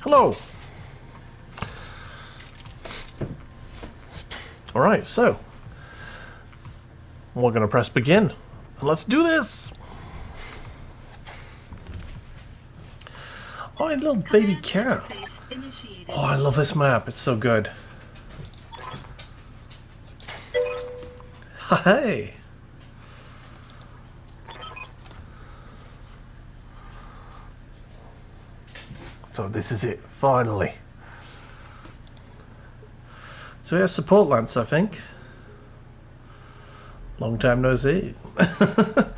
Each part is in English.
Hello! Alright, so we're going to press begin. And let's do this! Oh, a little baby cat. Oh, I love this map. It's so good. Hey! So this is it, finally. So we have support Lance, I think. Long time no see.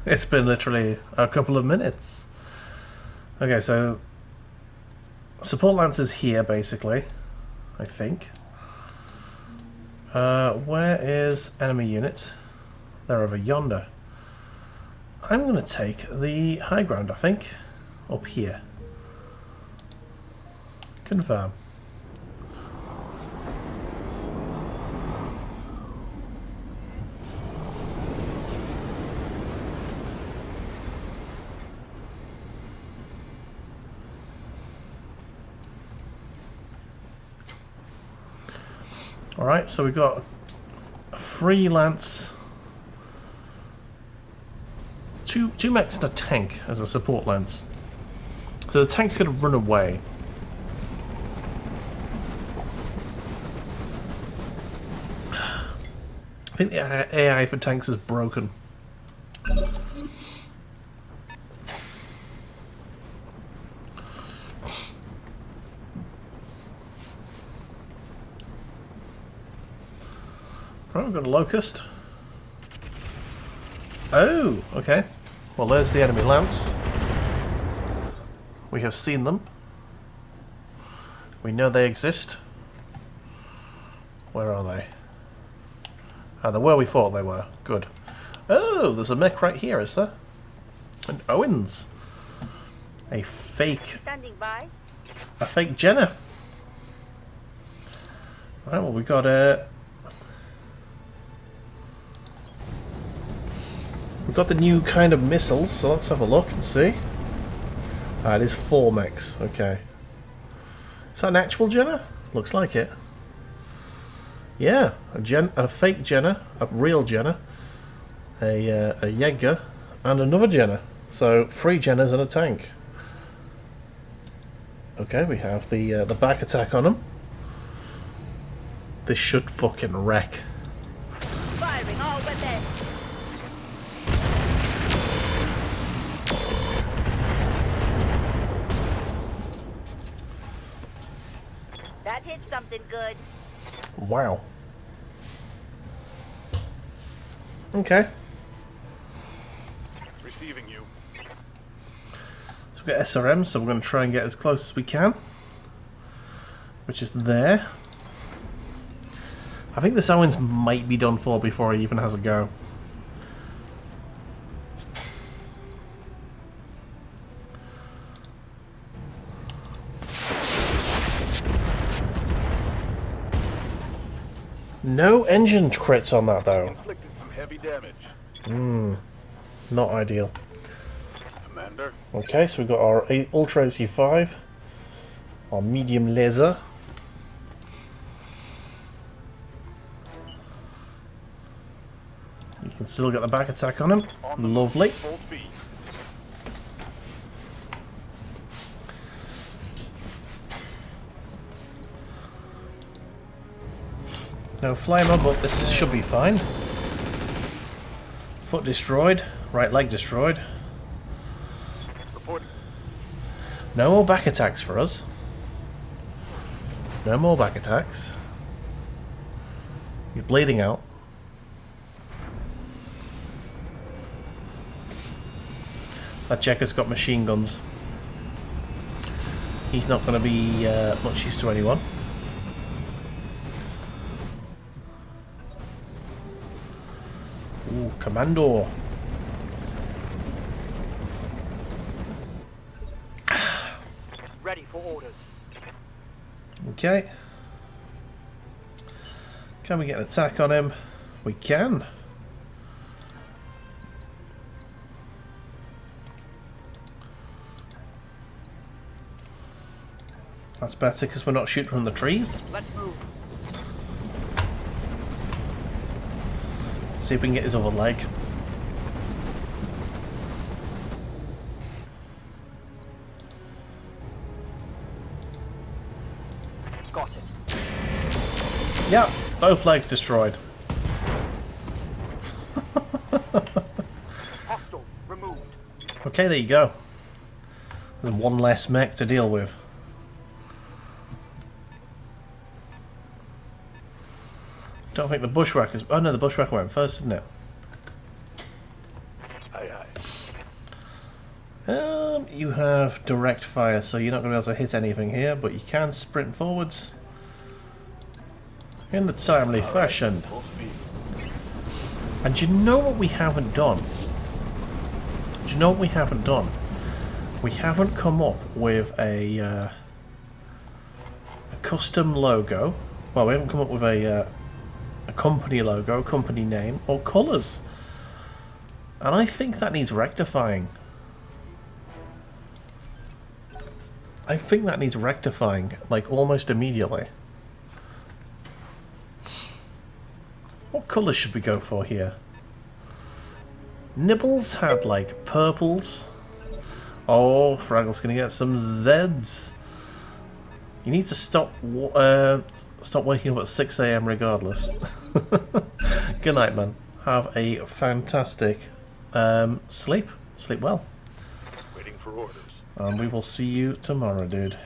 It's been literally a couple of minutes. Okay, so support Lance is here, basically. I think. Where is enemy unit? They're over yonder. I'm going to take the high ground, I think. Up here. Confirm. Alright, so we've got a freelance, two mechs and a tank as a support lance. So the tank's going to run away. I think the AI for tanks is broken. Right, we've got a locust. Oh, okay. Well, there's the enemy lance. We have seen them. We know they exist. Where are they? Ah, they're where we thought they were. Good. Oh, there's a mech right here, is there? And Owens. A fake... Standing by. A fake Jenna. Right, well, we got we've got the new kind of missiles, so let's have a look and see. Ah, it is 4 mechs. Okay. Is that an actual Jenna? Looks like it. Yeah, a fake Jenna, a real Jenna, a Jaeger, and another Jenna. So 3 Jennas and a tank. Okay, we have the back attack on them. This should fucking wreck. Firing all weapons. That hit something good. Wow. Okay. Receiving you. So we've got SRM, so we're going to try and get as close as we can. Which is there. I think this Owens might be done for before he even has a go. No engine crits on that though. Inflicted some heavy damage. Not ideal. Commander. Okay, so we've got our Ultra AC5, our medium laser. You can still get the back attack on him. Lovely. Full speed. No flamer, but this should be fine. Foot destroyed, right leg destroyed. Reporting. No more back attacks for us. No more back attacks. You're bleeding out. That checker's got machine guns. He's not going to be much use to anyone. Ooh, Commando. Ready for orders. Okay. Can we get an attack on him? We can. That's better because we're not shooting from the trees. Let's move. See if we can get his other leg. Got it. Yep, both legs destroyed. Hostile removed. Okay, there you go. There's one less mech to deal with. Don't think the bushwhackers... Oh no, the bushwhacker went first, didn't it? Aye, aye. You have direct fire, so you're not going to be able to hit anything here, but you can sprint forwards in a timely fashion. Full speed. And do you know what we haven't done? Do you know what we haven't done? We haven't come up with a custom logo. Well, we haven't come up with a company logo, company name, or colours. And I think that needs rectifying. I think that needs rectifying, like, almost immediately. What colours should we go for here? Nibbles had, like, purples. Oh, Fraggle's gonna get some Zeds. You need to stop waking up at 6 AM regardless. Good night, man. Have a fantastic sleep. Sleep well. Waiting for orders. And we will see you tomorrow, dude.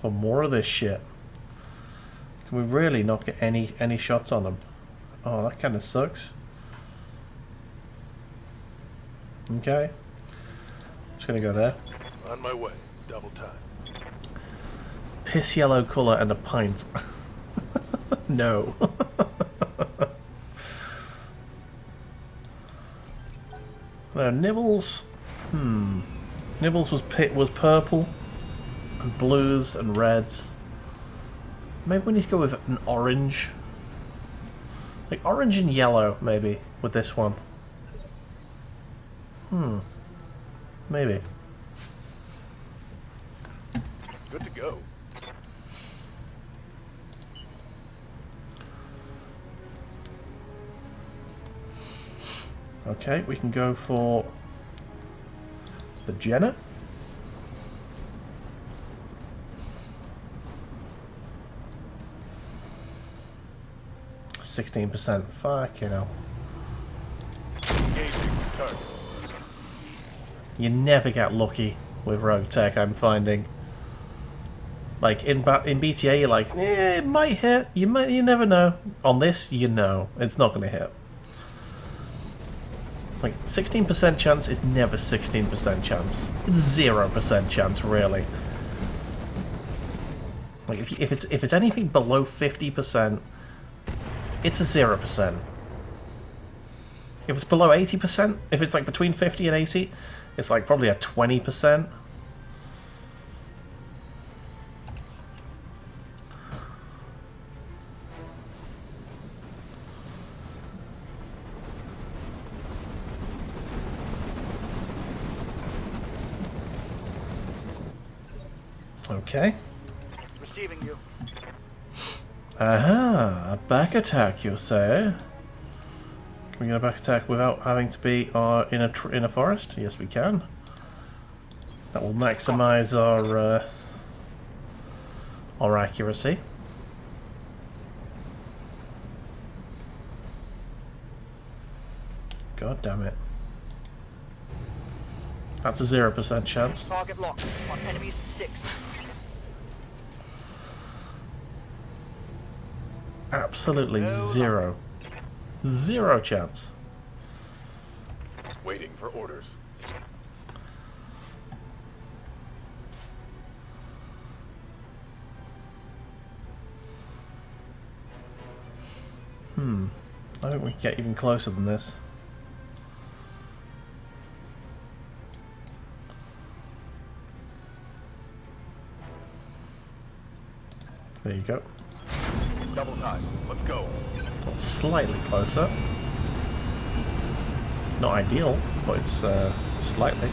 For more of this shit. Can we really not get any shots on them? Oh, that kind of sucks. Okay. Just gonna go there. On my way. Double time. Piss yellow colour and a pint. No. Now, Nibbles. Nibbles was purple, and blues and reds. Maybe we need to go with an orange. Like orange and yellow, maybe, with this one. Maybe. Good to go. Okay, we can go for the Jenna. %. Fuck, you know. Engaging target. You never get lucky with Roguetech, I'm finding. Like in BTA, you're like, eh, it might hit. You never know. On this, you know it's not going to hit. Like 16% chance is never 16% chance. It's 0% chance, really. Like if it's anything below 50%, it's a 0%. If it's below 80%, if it's like between 50 and 80, it's like probably a 20%. Okay. Receiving you. Aha, a back attack, you say? Can we get a back attack without having to be in a forest? Yes, we can. That will maximize our accuracy. God damn it. That's a 0% chance. Target locked on enemy 6. Absolutely zero. 0 chance. Waiting for orders. I think we can get even closer than this. There you go. Double time. Let's go. That's slightly closer. Not ideal, but it's slightly.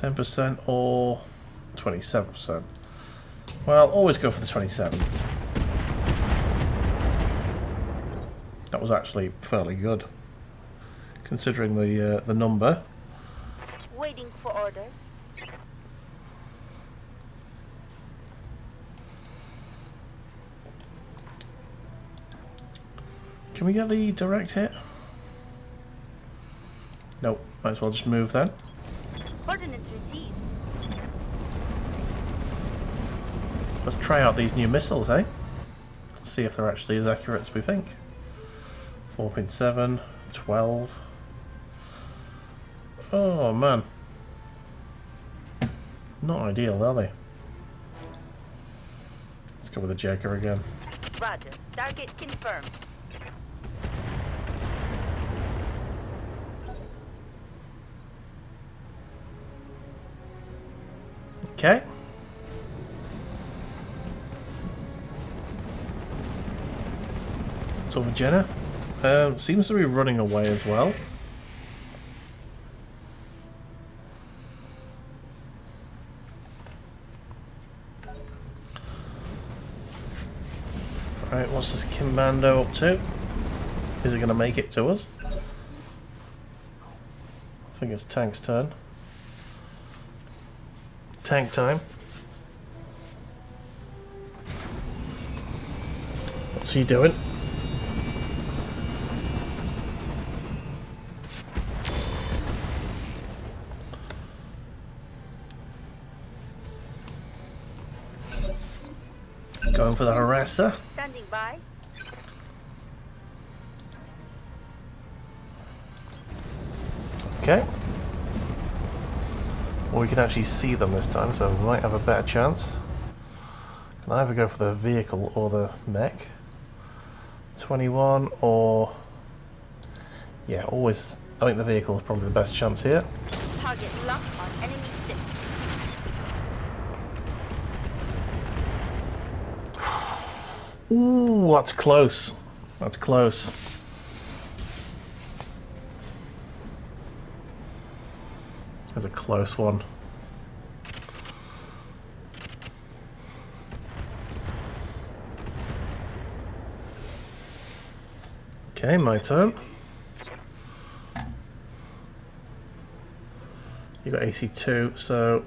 10% or 27%. Well, always go for the 27. That was actually fairly good, considering the number. Waiting for orders. Can we get the direct hit? Nope, might as well just move then. Coordinates received. Let's try out these new missiles, eh? See if they're actually as accurate as we think. 4.7, 12. Oh man. Not ideal, are they? Let's go with the Jaeger again. Roger. Target confirmed. Okay. It's over Jenna. Seems to be running away as well. Alright, what's this Commando up to? Is it going to make it to us? I think it's Tank's turn. Tank time. What's he doing? Going for the harasser. Standing by. Okay. Well, we can actually see them this time, so we might have a better chance. Can either go for the vehicle or the mech. 21 or... yeah, always... I think the vehicle is probably the best chance here. Target locked on enemy 6. Ooh, that's close. That's close. That's a close one. Okay, my turn. You got AC2, so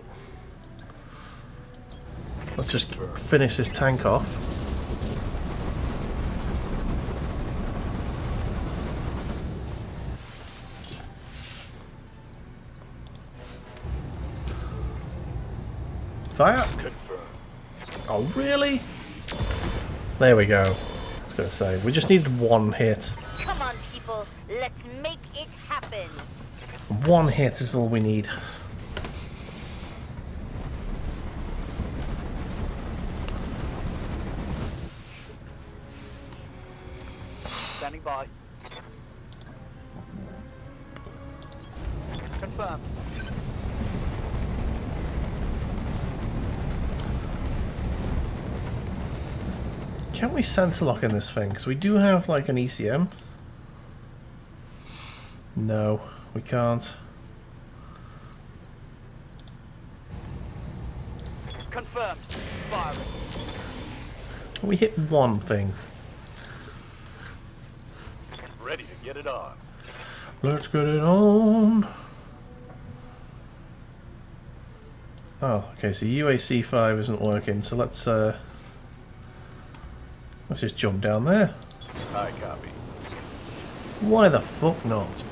let's just finish this tank off. Fire! Confirmed. Oh, really? There we go. I was going to say, we just needed one hit. Come on, people. Let's make it happen. One hit is all we need. Standing by. Confirmed. Can we sensor lock in this thing? Because we do have like an ECM. No, we can't. Confirmed. Firing. We hit one thing. Ready to get it on. Let's get it on. Oh, okay, so UAC 5 isn't working, so let's just jump down there. High copy. Why the fuck not?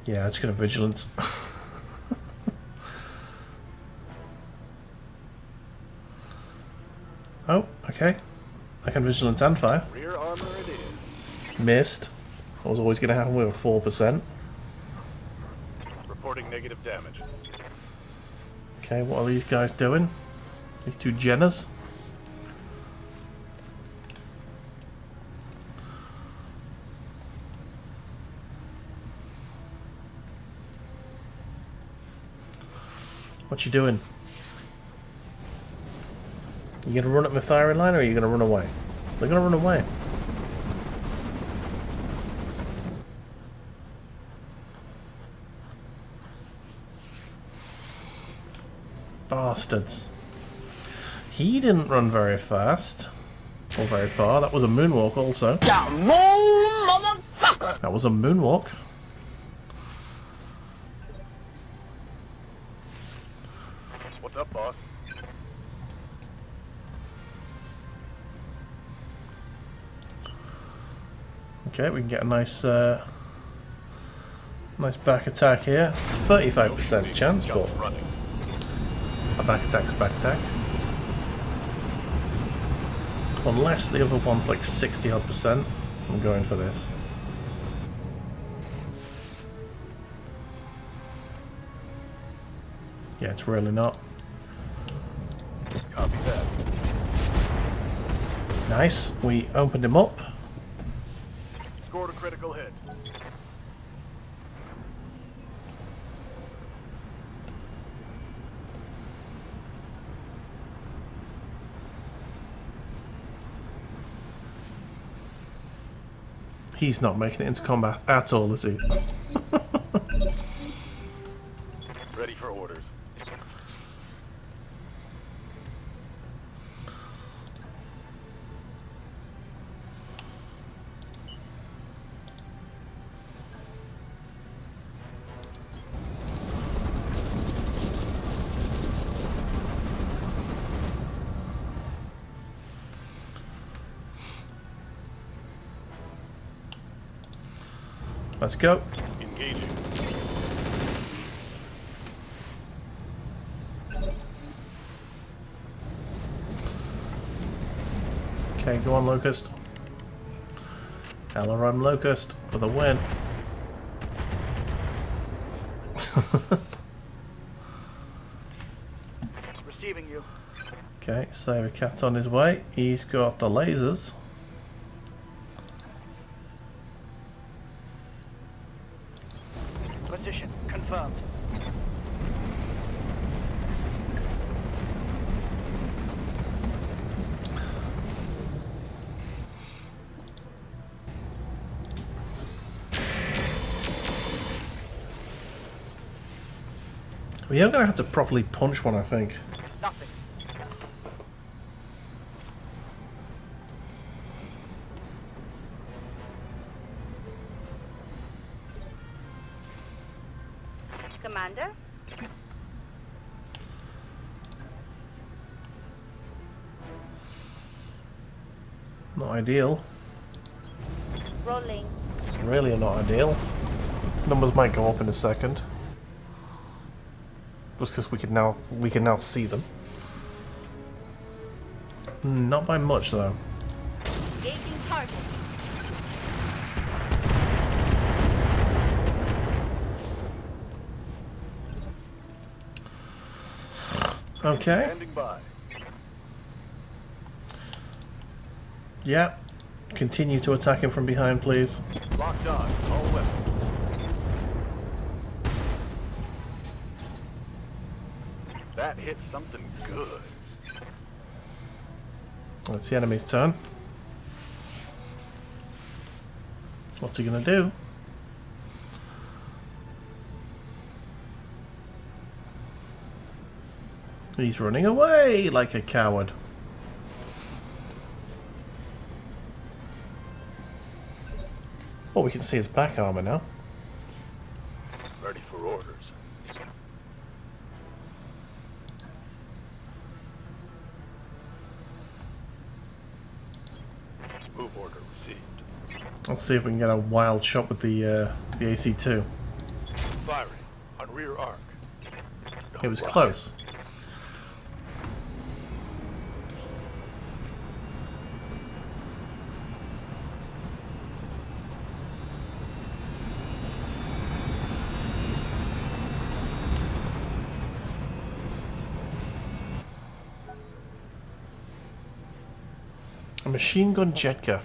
Yeah, it's gonna vigilance. Oh, okay. I can vigilance and fire. Rear armor it is. Missed. That was always gonna happen with a 4%. Reporting negative damage. Okay, what are these guys doing? These two Jenners? What you doing? You gonna run at my firing line or are you gonna run away? They're gonna run away. bastards. He didn't run very fast. Or very far. That was a moonwalk also. Motherfucker! That was a moonwalk. What's up, boss? Okay, we can get a nice nice back attack here. It's 35% chance, but Running. a back attack's a back attack. Unless the other one's like 60 odd %, I'm going for this. Yeah, it's really not. Copy that. Nice, we opened him up. Scored a critical hit. He's not making it into combat at all, is he? Ready for orders. Let's go. Engaging. Okay, go on, Locust. LRM Locust for the win. Receiving you. Okay, Saber Cat's on his way. He's got the lasers. Position confirmed. We are going to have to properly punch one, I think. Nothing. Commander? Not ideal. Rolling. Really not ideal. Numbers might go up in a second. Just because we can now see them. Not by much though. Engaging target. Okay. Standing by. Yeah. Continue to attack him from behind, please. Locked on. All weapons. That hit something good. It's the enemy's turn. What's he gonna do? He's running away like a coward. Oh, we can see his back armor now. Ready for orders. Move order received. Let's see if we can get a wild shot with the AC-2. Firing on rear arc. It was close. A machine gun Jetka.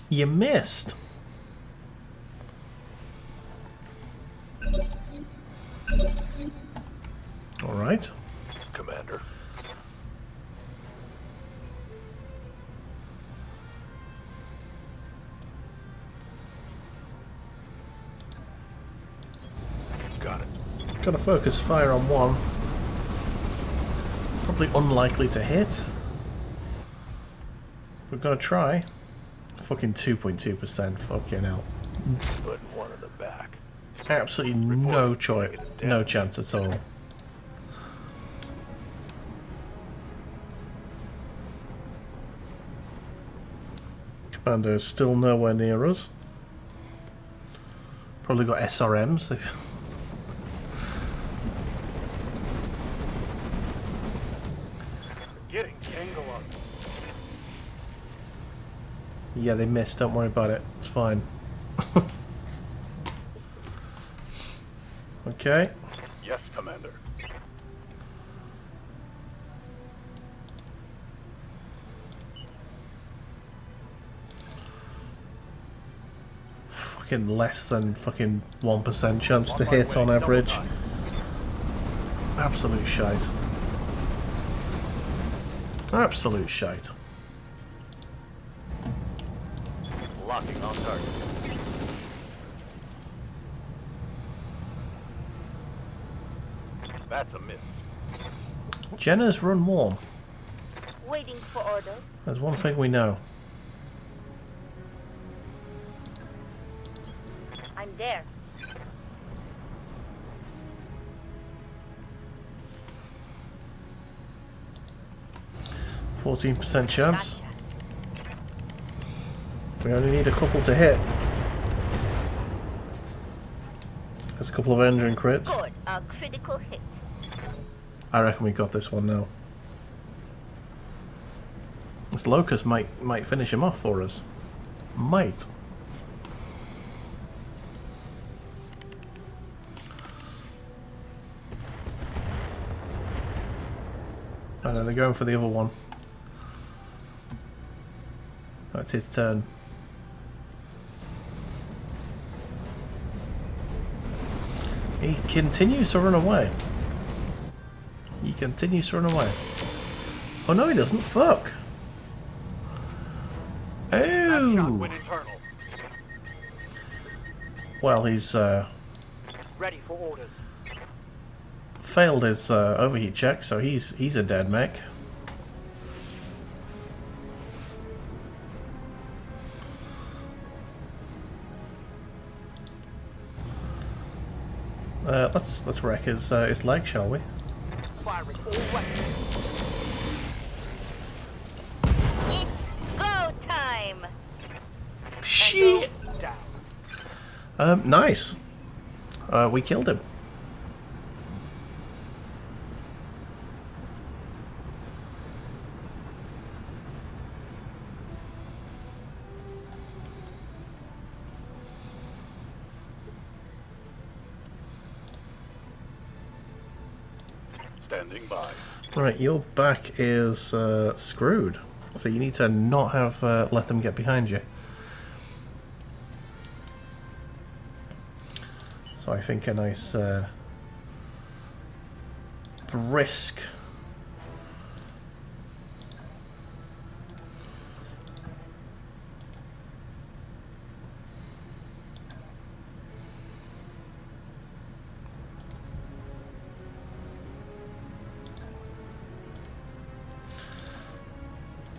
You missed. All right. Commander. Got to focus fire on one. Probably unlikely to hit. We're gonna try. Fucking 2.2%. Fucking hell. Put one in the back. Absolutely no choice, no chance at all. Commando's still nowhere near us. Probably got SRMs. Getting tangle up. Yeah, they missed. Don't worry about it. It's fine. Okay. Yes, Commander. Fucking less than fucking 1% chance to hit on average. Absolute shite. Absolute shite. Locking on target. That's a miss. Jenna's run warm. Waiting for orders. There's one thing we know. I'm there. %14 chance. Gotcha. We only need a couple to hit. There's a couple of engine crits. Good. A critical hit. I reckon we got this one now. This Locust might finish him off for us. Might. I know they're going for the other one. That's his turn. He continues to run away. He continues to run away. Oh no, he doesn't. Fuck. Oh. Well, he's Ready for orders. failed his overheat check, so he's a dead mech. Let's wreck his leg, shall we? Firing all weapons. It's go time. Shit. Down. Nice. We killed him. Standing by. Right, your back is screwed, so you need to not have let them get behind you. So I think a nice brisk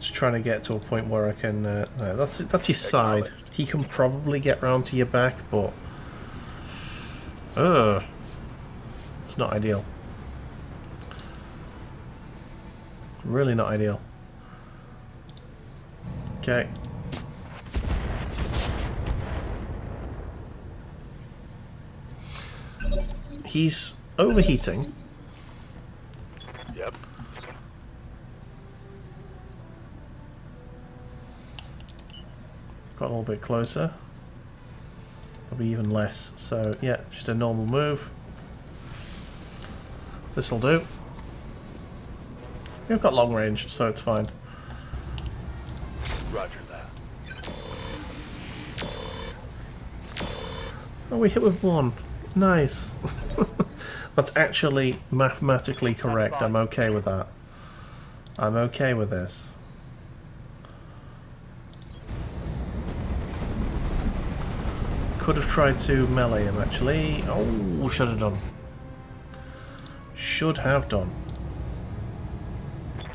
just trying to get to a point where I can no, that's your side. He can probably get round to your back, but it's not ideal. Really not ideal. Okay. He's overheating. Yep. Got a little bit closer. Probably even less. So yeah, just a normal move. This'll do. We've got long range, so it's fine. Roger that. Oh, we hit with one. Nice. That's actually mathematically correct. I'm okay with that. I'm okay with this. Could have tried to melee him, actually. Oh, should have done. should have done.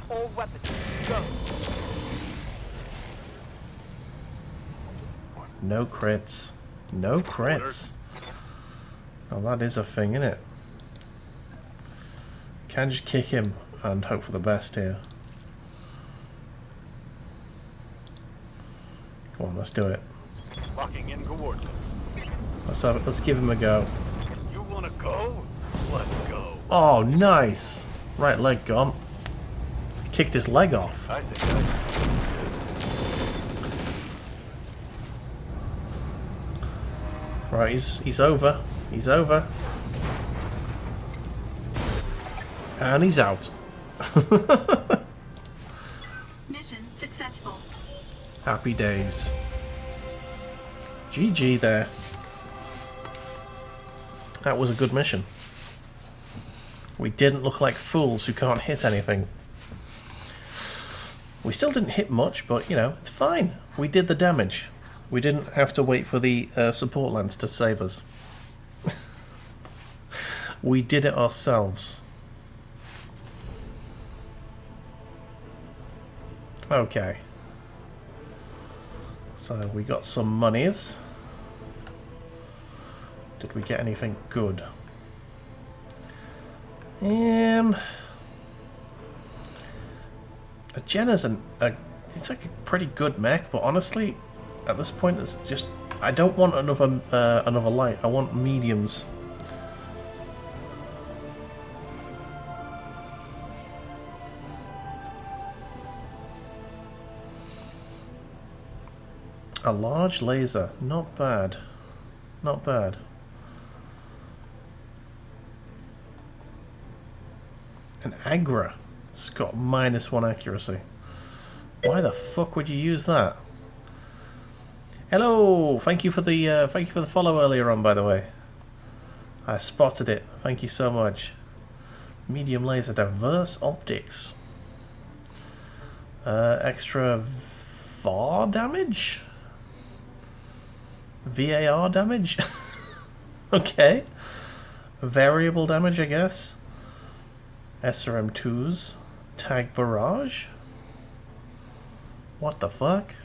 All weapons, go. No crits. No crits. Oh, that is a thing, isn't it? Can just kick him and hope for the best here. Come on, let's do it. Locking in coordinates. Let's give him a go. You wanna go? Let's go. Oh, nice. Right leg gone. Kicked his leg off. I think Right, he's over. He's over. And he's out. Mission successful. Happy days. GG there. That was a good mission. We didn't look like fools who can't hit anything. We still didn't hit much, but you know, it's fine. We did the damage. We didn't have to wait for the support lance to save us. We did it ourselves. Okay. So we got some monies. Did we get anything good? A Jenna's it's like a pretty good mech, but honestly, at this point, it's just I don't want another light. I want mediums. A large laser, not bad, not bad. An Agra, it's got -1 accuracy. Why the fuck would you use that? Hello, thank you for the follow earlier on, by the way. I spotted it. Thank you so much. Medium laser, diverse optics. Extra VAR damage. VAR damage. Okay. Variable damage, I guess. SRM2s. Tag barrage. What the fuck?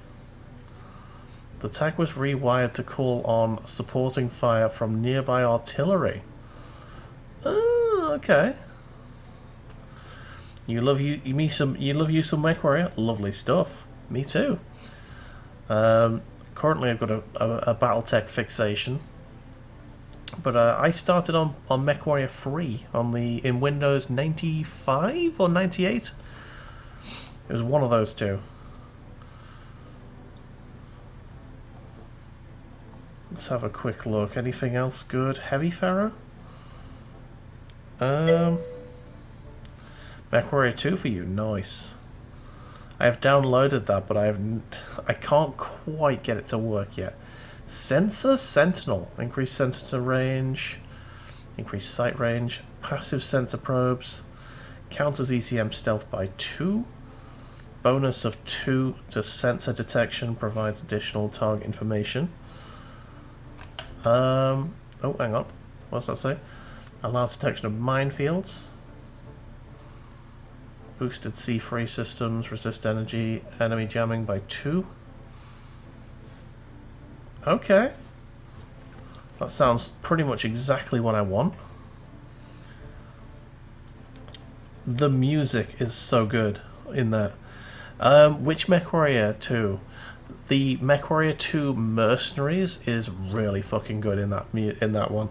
The tag was rewired to call on supporting fire from nearby artillery. Oh, okay. You love you some mech warrior. Lovely stuff. Me too. Currently, I've got a Battletech fixation, but I started on MechWarrior 3 in Windows 95 or 98. It was one of those two. Let's have a quick look. Anything else good? Heavy Ferro? MechWarrior 2 for you. Nice. I have downloaded that, but I can't quite get it to work yet. Sensor Sentinel. Increased sensor range. Increased sight range. Passive sensor probes. Counters ECM stealth by 2. Bonus of 2 to sensor detection. Provides additional target information. Oh, hang on. What does that say? Allows detection of minefields. Boosted C3 systems, resist energy, enemy jamming by 2. Okay. That sounds pretty much exactly what I want. The music is so good in that. Which MechWarrior 2? The MechWarrior 2 Mercenaries is really fucking good in that one.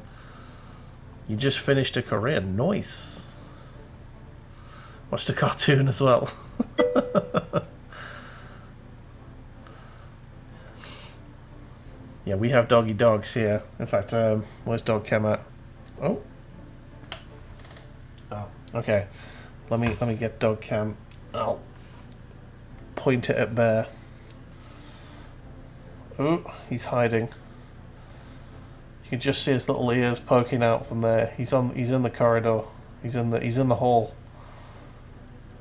You just finished a career. Nice. Watched a cartoon as well. Yeah, we have doggy dogs here. In fact, where's dog cam at? Oh. Oh, okay. Let me get dog cam. I'll point it at Bear. Oh, he's hiding. You can just see his little ears poking out from there. He's in the corridor. He's in the hall.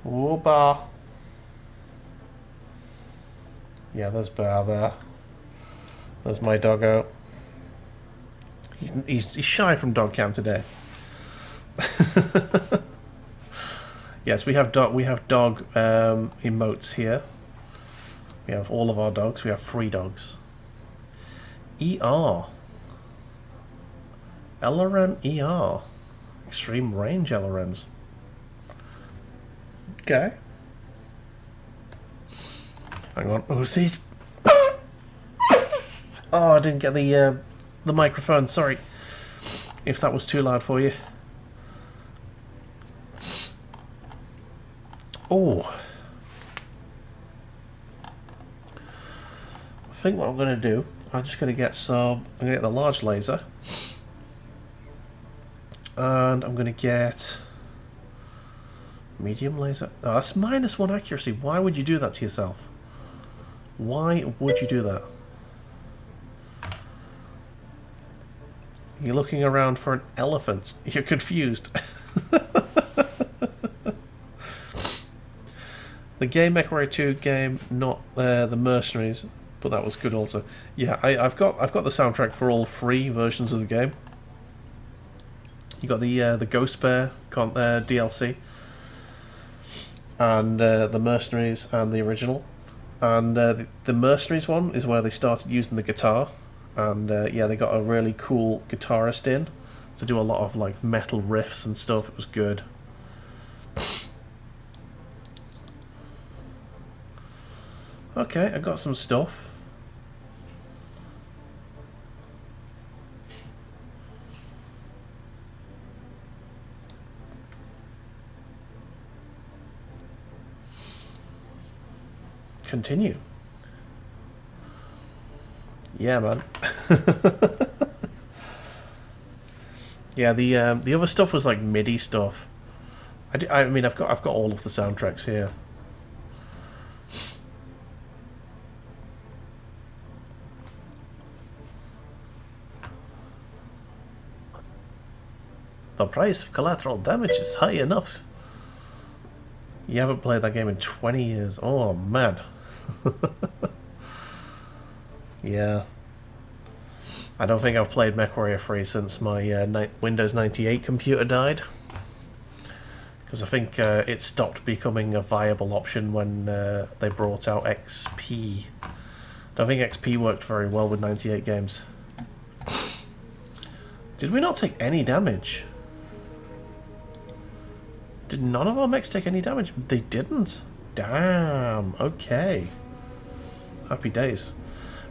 Oh, Bar. Yeah, there's Bar there. There's my doggo. He's shy from dog cam today. Yes, we have dog emotes here. We have all of our dogs. We have 3 dogs. ER. LRM ER. Extreme range LRMs. Okay. Hang on. Oh, see. Oh, I didn't get the microphone. Sorry, if that was too loud for you. Oh. I think what I'm going to do, I'm just going to get some. I'm going to get the large laser, and I'm going to get medium laser. Oh, that's -1 accuracy. Why would you do that to yourself? Why would you do that? You're looking around for an elephant. You're confused. The game MechWarrior 2 game, not the Mercenaries, but that was good also. Yeah, I've got the soundtrack for all 3 versions of the game. You got the Ghost Bear DLC, and the Mercenaries and the original, and the Mercenaries one is where they started using the guitar. And yeah, they got a really cool guitarist in to do a lot of like metal riffs and stuff. It was good. Okay, I got some stuff. Continue. Yeah, man. Yeah, the other stuff was like MIDI stuff. I mean, I've got all of the soundtracks here. The price of collateral damage is high enough. You haven't played that game in 20 years. Oh man. Yeah. I don't think I've played MechWarrior 3 since my Windows 98 computer died. Because I think it stopped becoming a viable option when they brought out XP. I don't think XP worked very well with 98 games. Did we not take any damage? Did none of our mechs take any damage? They didn't. Damn. Okay. Happy days.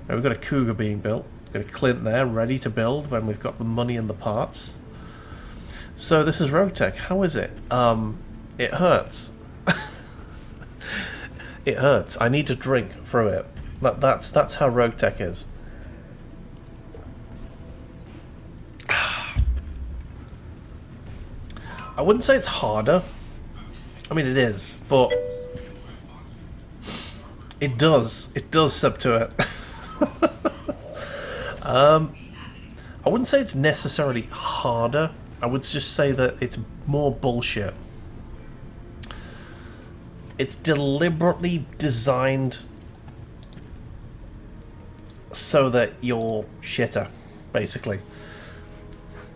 Now we've got a Cougar being built. Got a Clint there, ready to build when we've got the money and the parts. So this is Roguetech. How is it? It hurts. It hurts. I need to drink through it. That's how Roguetech is. I wouldn't say it's harder. I mean, it is, but it does sub to it. I wouldn't say it's necessarily harder. I would just say that it's more bullshit. It's deliberately designed so that you're shitter, basically.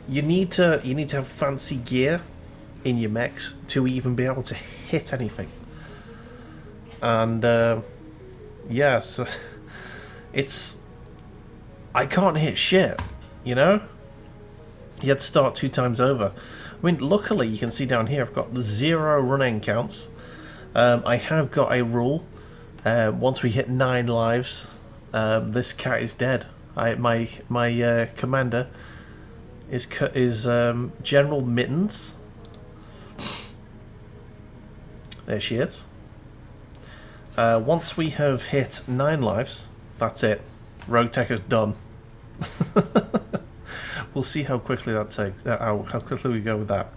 You need to have fancy gear in your mechs to even be able to hit anything. And yeah, so it's, I can't hit shit, you know? You had to start 2 times over. I mean, luckily you can see down here I've got 0 run-end counts. I have got a rule. Once we hit 9 lives, this cat is dead. My commander is General Mittens. There she is. Once we have hit 9 lives, that's it. Roguetech is done. We'll see how quickly that takes. How quickly we go with that.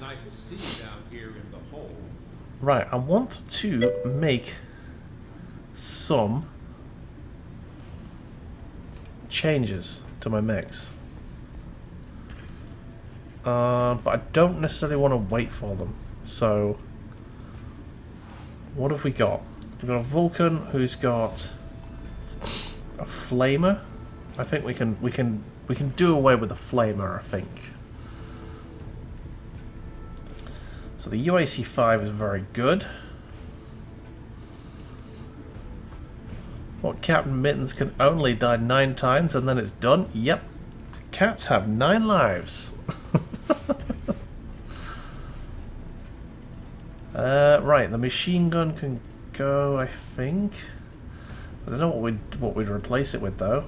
Nice to see you down here in the hole. Right, I want to make some changes to my mechs. But I don't necessarily want to wait for them. So, what have we got? We've got a Vulcan who's got a flamer. I think we can do away with the flamer, I think. So So the UAC-5 is very good. What, Captain Mittens can only die 9 times and then it's done? Yep. Cats have 9 lives. Right, the machine gun can go, I think. I don't know what we'd replace it with though.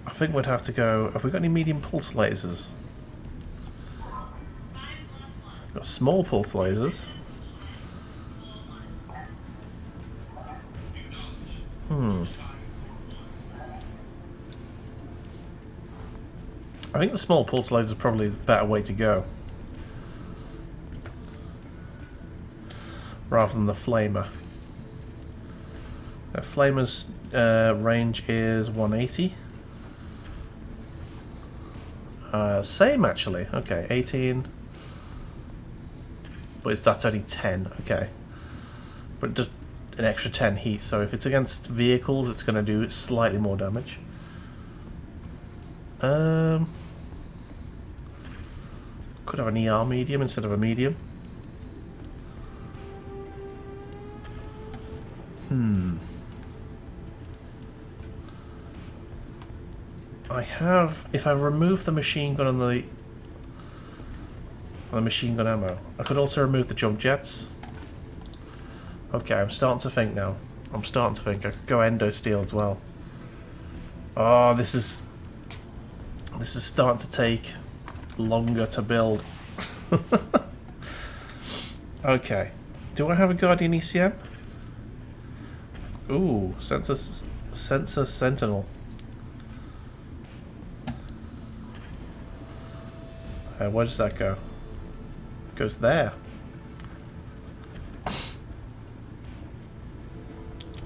I think we'd have to go. Have we got any medium pulse lasers? Got small pulse lasers. I think the small pulse laser is probably the better way to go, rather than the flamer. The flamer's range is 180. Same actually. Okay, 18. But that's only 10. Okay, but just an extra 10 heat. So if it's against vehicles, it's going to do slightly more damage. Could have an ER medium instead of a medium. I have, if I remove the machine gun and the machine gun ammo, I could also remove the jump jets. Okay, I'm starting to think now. I'm starting to think I could go endo steel as well. Oh, this is starting to take longer to build. Okay, do I have a Guardian ECM? Ooh, sensor sentinel. Where does that go? It goes there.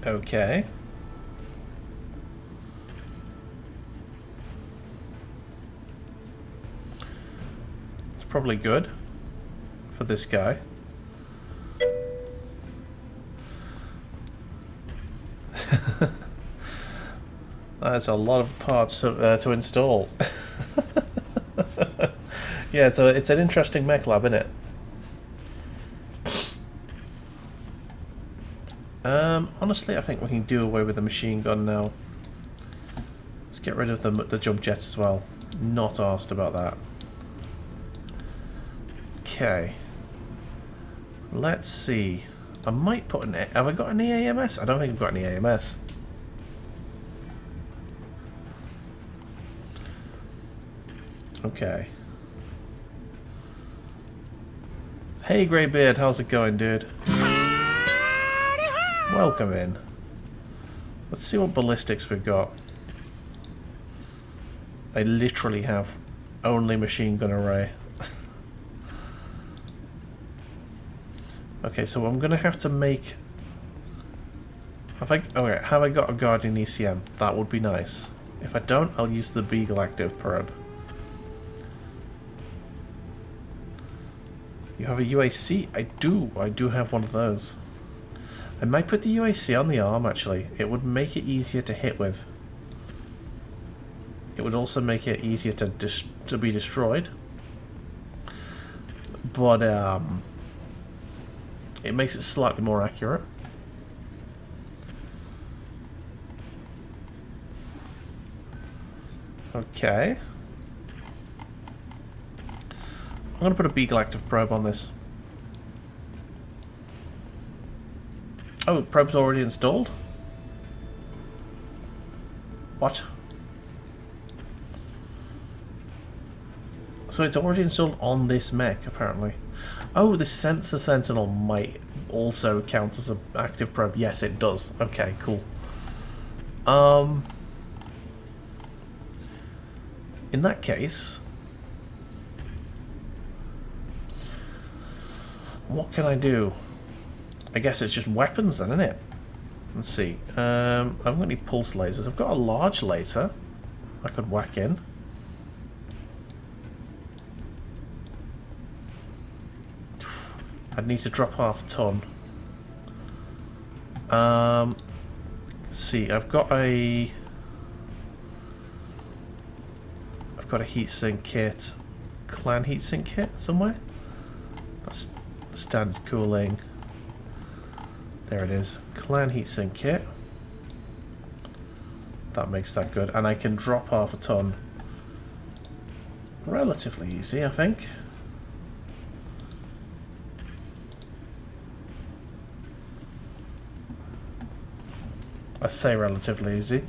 Okay. It's probably good for this guy. That's a lot of parts to install. Yeah, it's an interesting mech lab, isn't it? Honestly, I think we can do away with the machine gun now. Let's get rid of the jump jets as well. Not asked about that. Okay. Let's see. I might put an... Have I got an EAMS? I don't think I've got an EAMS. Okay. Hey Greybeard, how's it going, dude? Welcome in. Let's see what ballistics we've got. I literally have only machine gun array. Okay, so I'm gonna have to make... Have I got a Guardian ECM? That would be nice. If I don't, I'll use the Beagle Active Probe. You have a UAC? I do have one of those. I might put the UAC on the arm actually. It would make it easier to hit with. It would also make it easier to be destroyed. But it makes it slightly more accurate. Okay. I'm going to put a Beagle Active Probe on this. Oh, probe's already installed? What? So it's already installed on this mech, apparently. Oh, the sensor sentinel might also count as an active probe. Yes, it does. Okay, cool. In that case... what can I do? I guess it's just weapons then, isn't it? Let's see. I haven't got any pulse lasers. I've got a large laser I could whack in. I'd need to drop half a ton. Let's see. I've got a heatsink kit. Clan heatsink kit somewhere. standard cooling. There it is. Clan heatsink kit. That makes that good. And I can drop half a ton. Relatively easy, I think. I say relatively easy.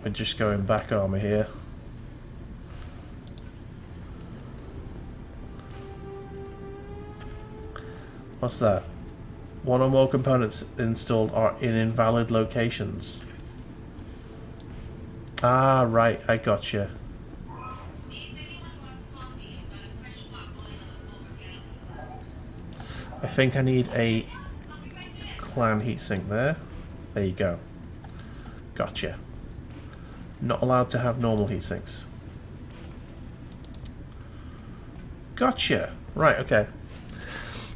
We're just going back armor here. What's that? One or more components installed are in invalid locations. Ah, right, I gotcha. I think I need a clan heatsink there. There you go. Gotcha. Not allowed to have normal heatsinks. Gotcha. Right, okay.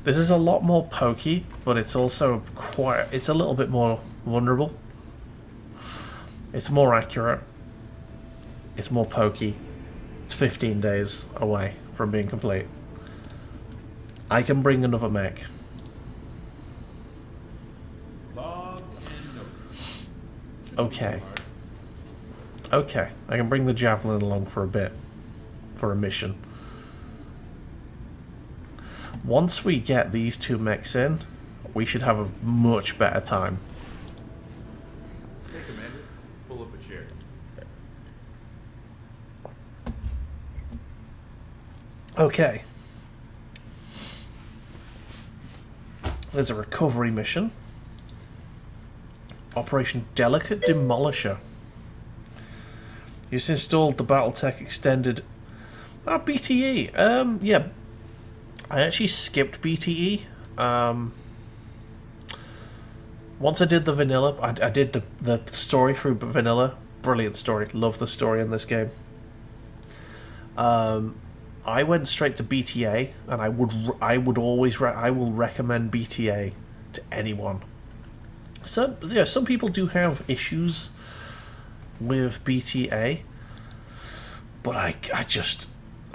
This is a lot more pokey, but it's also quite... It's a little bit more vulnerable. It's more accurate. It's more pokey. It's 15 days away from being complete. I can bring another mech. Log and note. Okay. Okay, I can bring the Javelin along for a bit. For a mission. Once we get these two mechs in, we should have a much better time. Hey, Commander, pull up a chair. Okay. There's a recovery mission. Operation Delicate Demolisher. You just installed the Battletech extended... Ah, BTE. Yeah. I actually skipped BTE. Once I did the vanilla, I did the story through vanilla. Brilliant story. Love the story in this game. I went straight to BTA, and I will recommend BTA to anyone. So yeah, some people do have issues with BTA, but I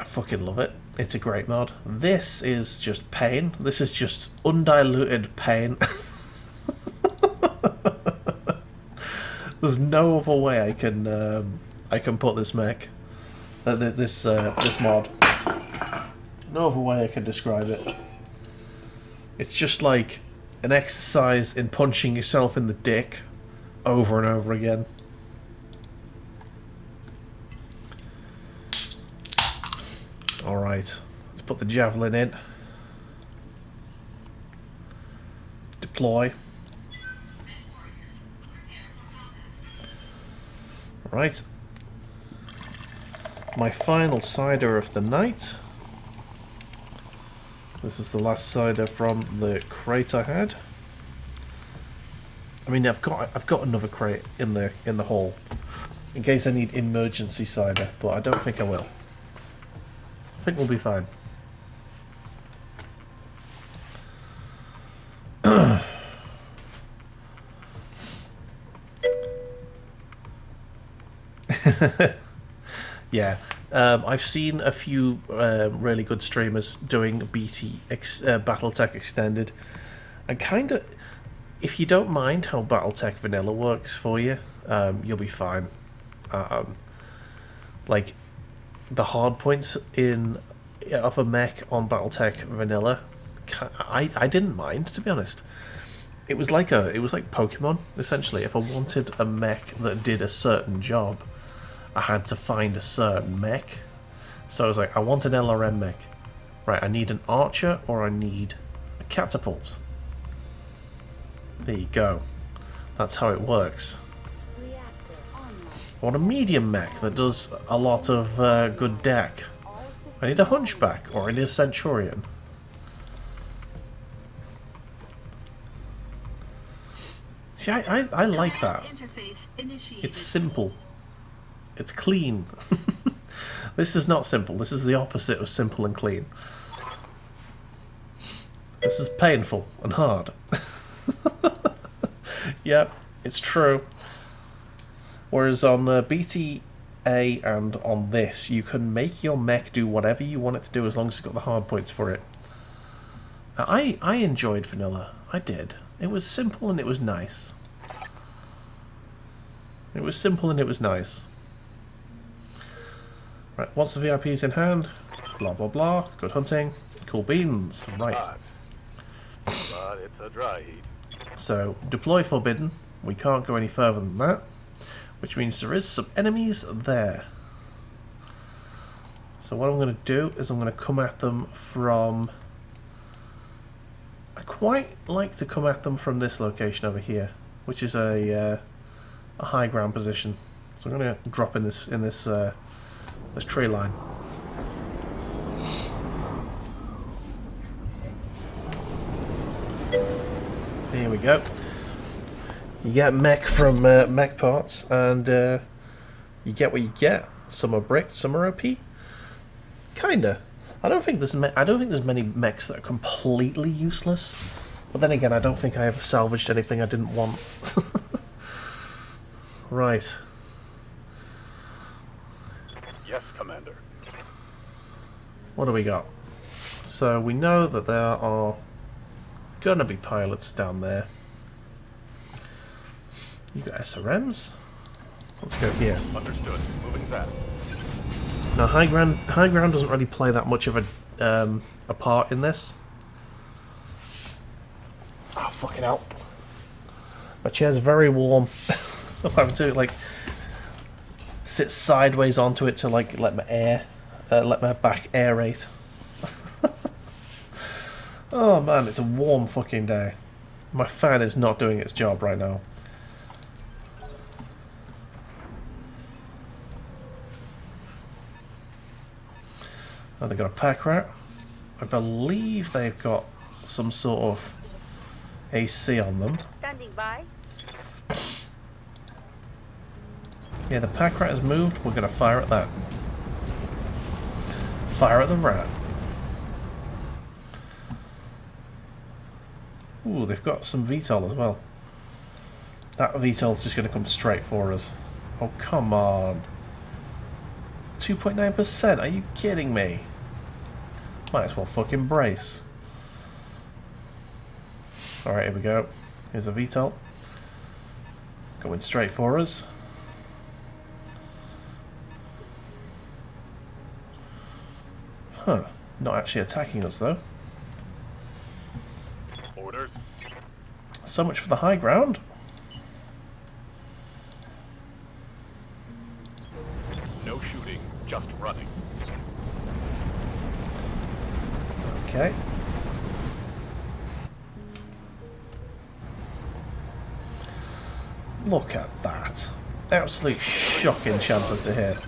fucking love it. It's a great mod. This is just pain. This is just undiluted pain. There's no other way I can put this mech, this mod. No other way I can describe it. It's just like an exercise in punching yourself in the dick over and over again. Alright, let's put the Javelin in. Deploy. Right. My final cider of the night. This is the last cider from the crate I had. I mean, I've got another crate in the hall in case I need emergency cider, but I don't think I will. I think we'll be fine. Yeah, I've seen a few really good streamers doing Battletech Extended, and kind of, if you don't mind how Battletech Vanilla works for you, you'll be fine. Like, the hard points of a mech on Battletech Vanilla, I didn't mind, to be honest. It was like Pokemon, essentially. If I wanted a mech that did a certain job, I had to find a certain mech. So I was like, I want an LRM mech. Right, I need an archer or I need a catapult. There you go. That's how it works. I want a medium mech that does a lot of good deck. I need a hunchback or I need a centurion. See, I like that. It's simple. It's clean. This is not simple. This is the opposite of simple and clean. This is painful and hard. Yep, it's true. Whereas on BT, A and on this, you can make your mech do whatever you want it to do as long as it's got the hard points for it. Now, I enjoyed vanilla. I did. It was simple and it was nice. It was simple and it was nice. Right, once the VIP is in hand, blah blah blah, good hunting, cool beans, right. Hot. But it's a dry heat. So, deploy forbidden, we can't go any further than that, which means there is some enemies there. So what I'm going to do is I'm going to come at them from... I quite like to come at them from this location over here, which is a high ground position. So I'm going to drop in this this tree line. Here we go. You get mech from mech parts, and you get what you get. Some are bricked, some are OP. Kinda. I don't think there's many mechs that are completely useless. But then again, I don't think I ever salvaged anything I didn't want. Right. Yes, Commander. What do we got? So we know that there are gonna be pilots down there. You got SRMs? Let's go here. Understood. Moving fast. Now high ground doesn't really play that much of a part in this. Oh fucking hell. My chair's very warm. I'm having to like sit sideways onto it to like let my back aerate. Oh man, it's a warm fucking day. My fan is not doing its job right now. Oh, they've got a pack rat. I believe they've got some sort of AC on them. Standing by. Yeah, the pack rat has moved. We're going to fire at that. Fire at the rat. Ooh, they've got some VTOL as well. That VTOL's just going to come straight for us. Oh, come on. 2.9%? Are you kidding me? Might as well fucking brace. Alright, here we go. Here's a VTOL. Going straight for us. Huh. Not actually attacking us, though. Orders. So much for the high ground. No shooting, just running. Okay. Look at that. Absolute shocking chances to hit.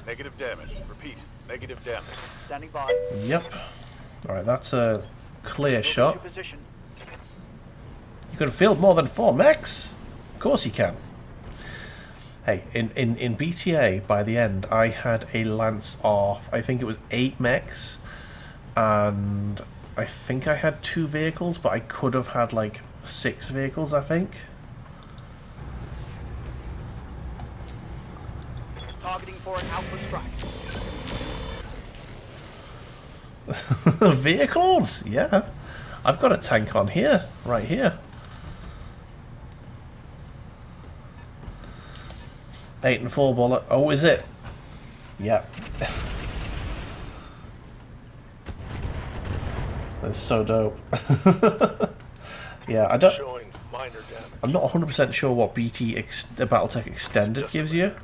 Negative damage. Repeat. Negative damage. Standing by. Yep. Alright, that's a clear Moving shot. to position. You can field more than 4 mechs? Of course you can. Hey, in BTA, by the end, I had a lance off, I think it was 8 mechs, and I think I had 2 vehicles, but I could have had like 6 vehicles, I think. Targeting for an alpha strike. Vehicles? Yeah. I've got a tank on here, right here. 8 and 4 bullet. Oh, is it? Yeah. That's so dope. Yeah, I don't. Showing minor damage. I'm not 100% sure what Battletech Extended gives you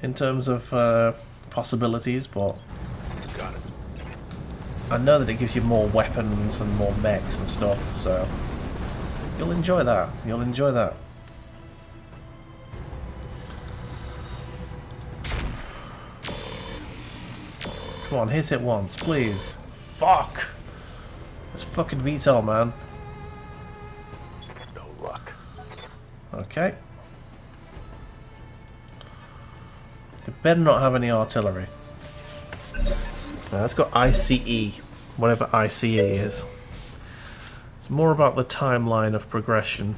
in terms of possibilities, but Got it. I know that it gives you more weapons and more mechs and stuff, so you'll enjoy that. You'll enjoy that. Come on, hit it once, please. Fuck! It's fucking VTOL, man. No luck. Okay. They better not have any artillery. Now, let's go ICE, whatever ICE is. It's more about the timeline of progression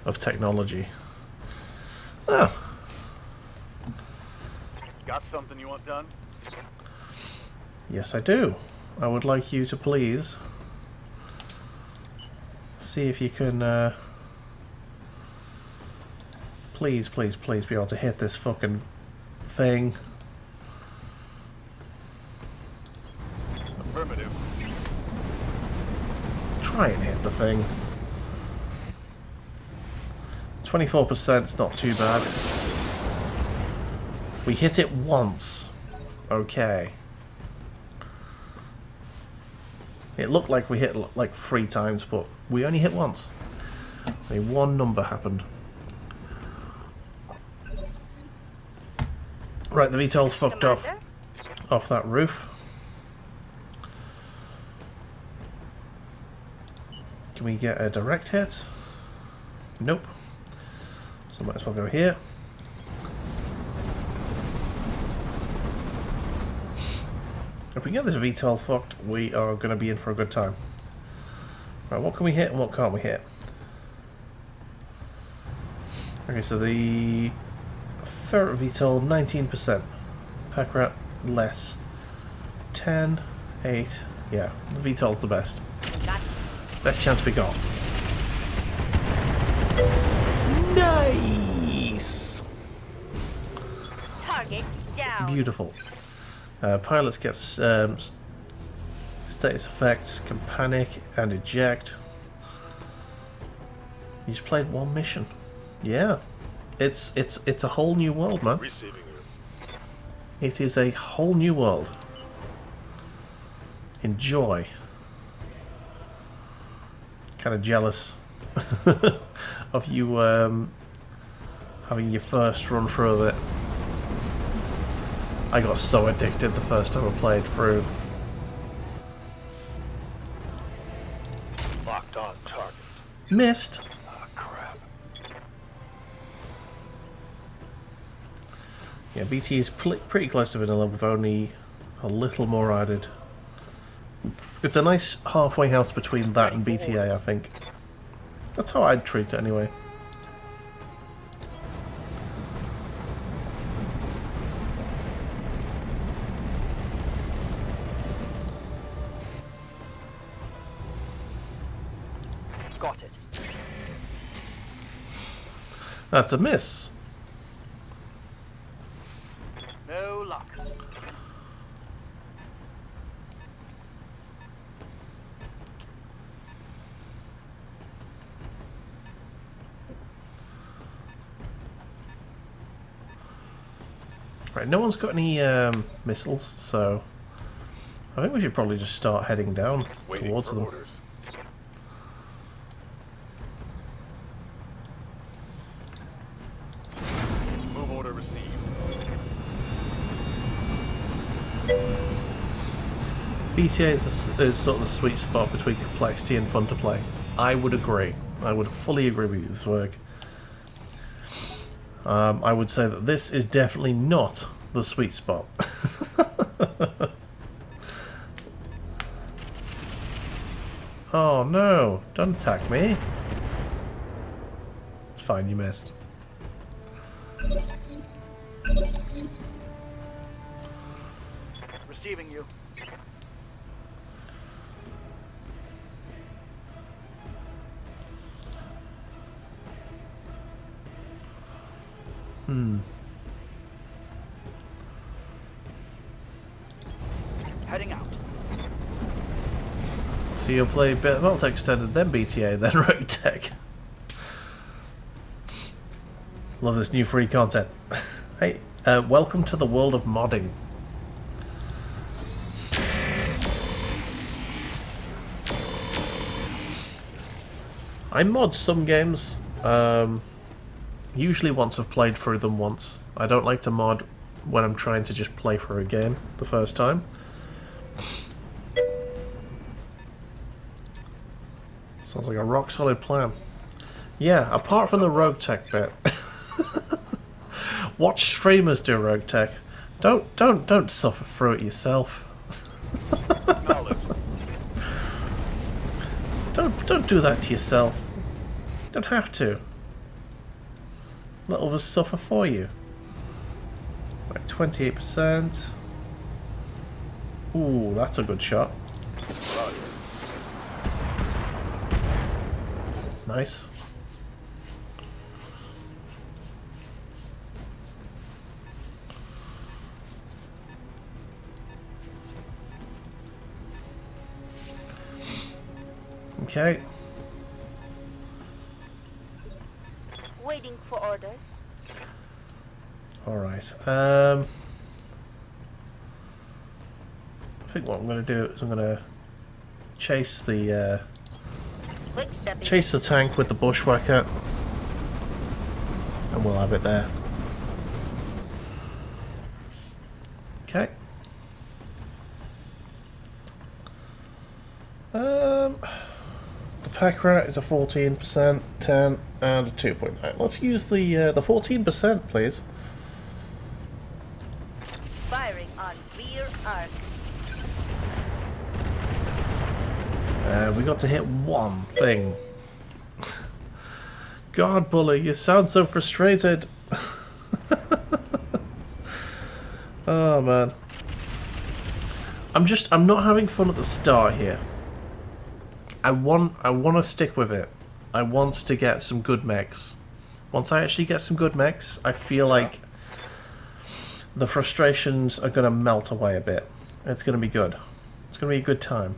of technology. Oh, Got something you want done? yes I do. I would like you to please see if you can please be able to hit this fucking thing. Affirmative. Try and hit the thing. 24% is not too bad. We hit it once. Okay. It looked like we hit like 3 times, but we only hit once. Only one number happened. Right, the VTOL's fucked off that roof. Can we get a direct hit? Nope. So might as well go here. If we get this VTOL fucked, we are going to be in for a good time. Right, what can we hit and what can't we hit? Okay, so the ferret VTOL 19%, pack rat less, 10, 8. Yeah, the VTOL's the best. Best chance we got. Nice. Target down. Beautiful. Pilots get status effects, can panic and eject. You just played one mission. Yeah. It's a whole new world, man. Receiving you. It is a whole new world. Enjoy. Kind of jealous of you having your first run through of it. I got so addicted the first time I played through. Locked on target. Missed. Ah, crap. Yeah, BT is pretty close to vanilla with only a little more added. It's a nice halfway house between that and BTA, I think. That's how I'd treat it anyway. Got it. That's a miss. No luck. Right, no one's got any missiles, so I think we should probably just start heading down Waiting towards for them. orders. Move order received. BTA is sort of the sweet spot between complexity and fun to play. I would agree. I would fully agree with you, this work. I would say that this is definitely not the sweet spot. Oh no, don't attack me. It's fine, you missed. Receiving you. Heading out. So you'll play Battletech Extended, then BTA, then Roguetech. Love this new free content. Hey, welcome to the world of modding. I mod some games, usually once I've played through them once. I don't like to mod when I'm trying to just play through a game the first time. Sounds like a rock solid plan. Yeah, apart from the Roguetech bit. Watch streamers do Roguetech. Don't suffer through it yourself. Acknowledged. Don't do that to yourself. You don't have to. let others suffer for you. Like 28%. Ooh, that's a good shot. Nice. Okay. Waiting for orders. Alright. I think what I'm going to do is I'm going to chase the Quick stepping. chase the tank with the bushwhacker, and we'll have it there. Okay. The pack rat is a 14%, 10, and a 2.9. Let's use the 14%, please. Firing on rear arc. We got to hit one thing. God, Bully, you sound so frustrated. Oh man. I'm not having fun at the start here. I want to stick with it. I want to get some good mechs. Once I actually get some good mechs, I feel like the frustrations are going to melt away a bit. It's going to be good. It's going to be a good time.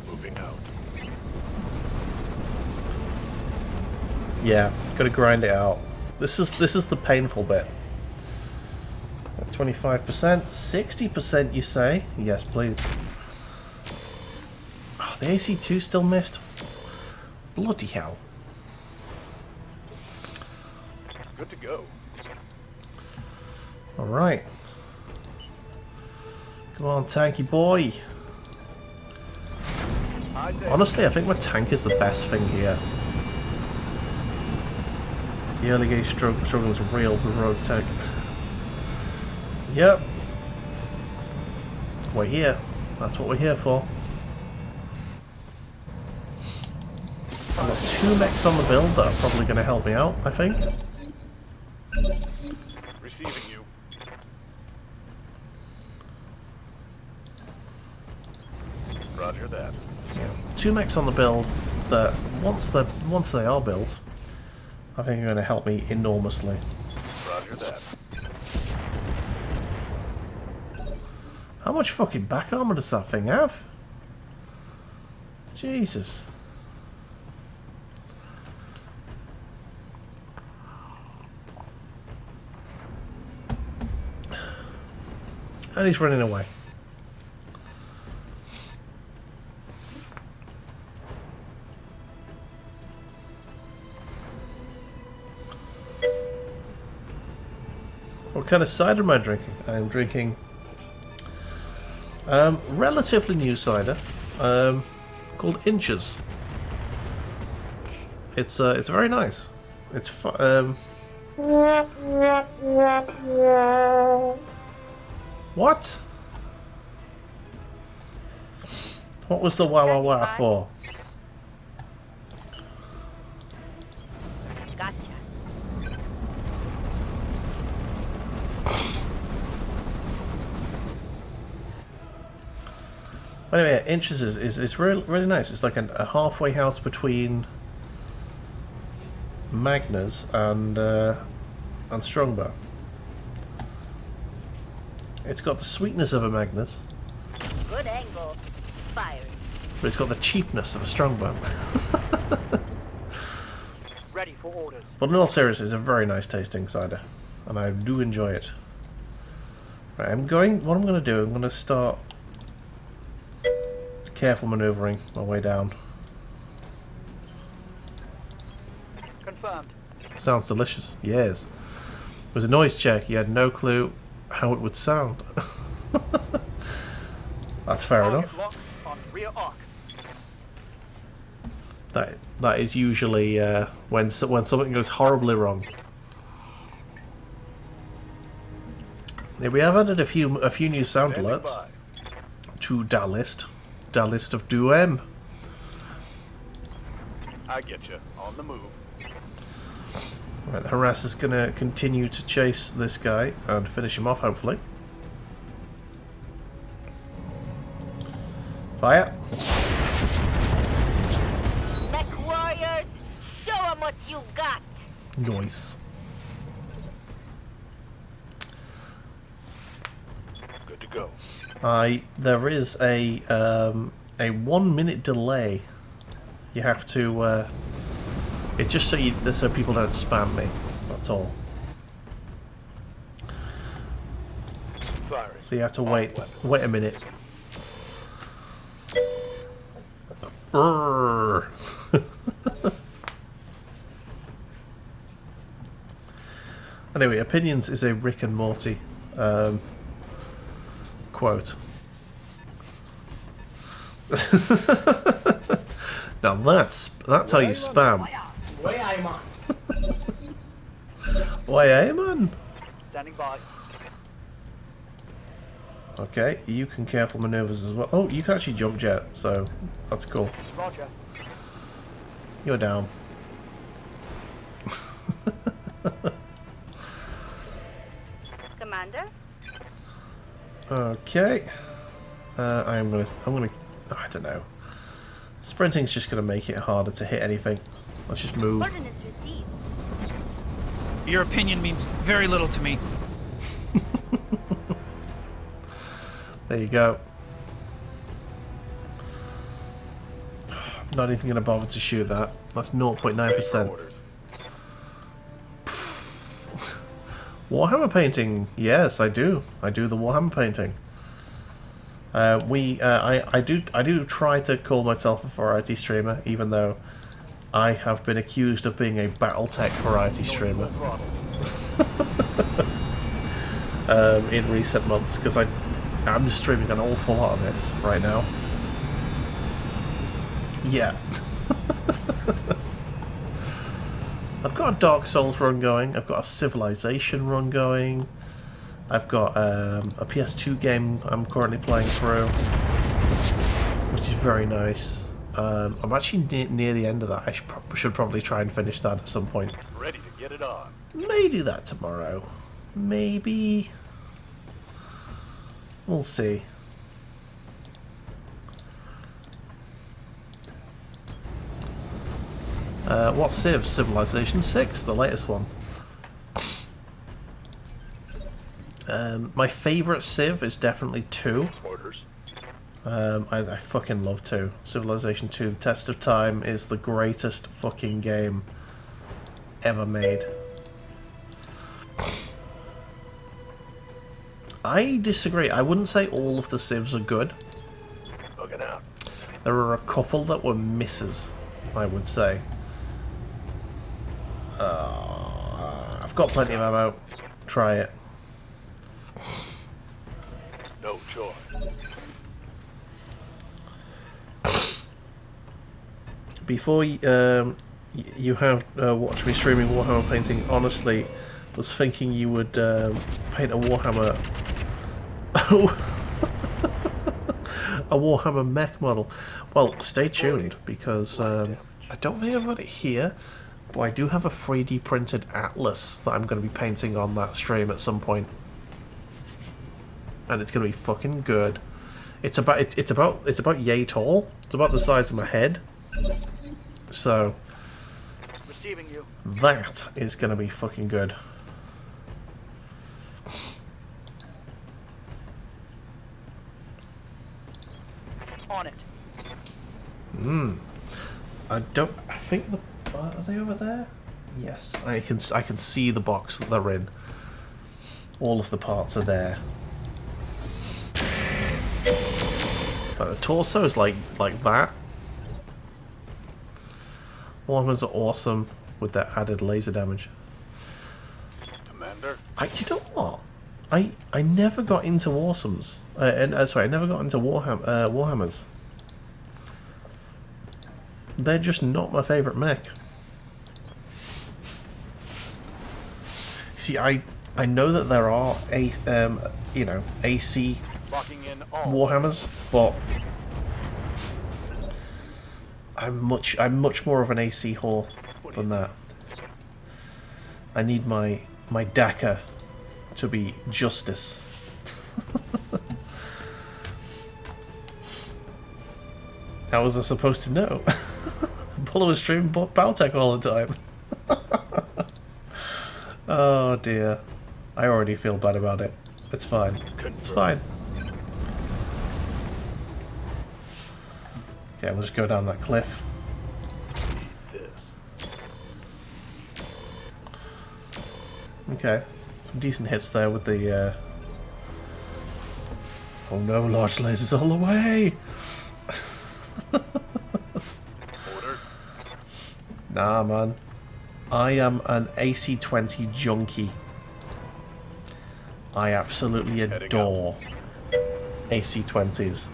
Moving out. Yeah, got to grind it out. This is the painful bit. 25%, 60% you say? Yes, please. Oh, the AC2 still missed. Bloody hell. Good to go. Alright. Come on, tanky boy. Honestly, I think my tank is the best thing here. The early game struggle is real with Roguetech. Yep. We're here. That's what we're here for. I've got 2 mechs on the build that are probably going to help me out, I think. Receiving you. Roger that. Yeah. 2 mechs on the build that once they are built, I think are going to help me enormously. Roger that. How much fucking back armor does that thing have? Jesus. And he's running away. What kind of cider am I drinking? I'm drinking relatively new cider called Inches. It's very nice. It's what? What was the wah wah wah for? Gotcha. Anyway, Inches is really nice. It's like a halfway house between Magners and Strongbow. It's got the sweetness of a Magnus, Good angle. Firing. but it's got the cheapness of a Strongbow. Ready for orders. But in all seriousness, it's a very nice tasting cider, and I do enjoy it. Right, what I'm going to do, I'm going to start careful manoeuvring my way down. Confirmed. Sounds delicious. Yes. It was a noise check. You had no clue how it would sound. That's fair Target enough. locked on rear arc. That is usually when something goes horribly wrong. Yeah, we have added a few new sound Standing alerts by. to that list of Doom. I get you. On the move. Right, the harasser's going to continue to chase this guy and finish him off, hopefully. Fire. Mech warriors, show 'em what you got. Nice. Good to go. There is a 1 minute delay. You have to. It's just so people don't spam me. That's all. Firing. So you have to wait a minute. Urgh. Anyway, opinions is a Rick and Morty quote. Now that's how you spam. Way I'm on. Why, hey man? Standing by. Okay, you can careful maneuvers as well. Oh, you can actually jump jet, so that's cool. Roger. You're down. Commander? Okay. I'm gonna. I don't know. Sprinting's just gonna make it harder to hit anything. Let's just move. Ordinance received. Your opinion means very little to me. There you go. Not even gonna bother to shoot that. That's 0.9%. Orders. Warhammer painting. Yes, I do. I do the Warhammer painting. I do try to call myself a variety streamer, even though I have been accused of being a Battletech variety streamer in recent months, because I'm just streaming an awful lot of this right now. Yeah. I've got a Dark Souls run going, I've got a Civilization run going, I've got a PS2 game I'm currently playing through, which is very nice. I'm actually near the end of that. I should probably try and finish that at some point. Ready to get it on. May do that tomorrow. Maybe. We'll see. What Civ? Civilization 6, the latest one. My favourite Civ is definitely 2. Orders. I fucking love 2. Civilization 2, The Test of Time, is the greatest fucking game ever made. I disagree. I wouldn't say all of the Civs are good. Looking out. There are a couple that were misses, I would say. I've got plenty of ammo. Try it. No choice. Before you have watched me streaming Warhammer painting, honestly, was thinking you would paint a Warhammer... a Warhammer mech model. Well, stay tuned, because I don't think I've got it here, but I do have a 3D printed Atlas that I'm going to be painting on that stream at some point. And it's going to be fucking good. It's about yay tall. It's about the size of my head. So Receiving you. that is going to be fucking good. On it. I think are they over there? Yes, I can see the box that they're in. All of the parts are there. But the torso is like that. Warhammers are awesome with their added laser damage. Commander. You know what? I never got into awesomes. Sorry, I never got into Warhammers. They're just not my favourite mech. See, I know that there are AC Locking in all. Warhammers, but I'm much more of an AC whore than that. I need my DACA to be justice. How was I supposed to know? Apollo was streaming Battletech all the time. Oh dear. I already feel bad about it. It's fine. It's fine. Okay, we'll just go down that cliff. Okay. Some decent hits there with the oh no, large lasers all the way! Order. Nah, man. I am an AC-20 junkie. I absolutely adore AC-20s.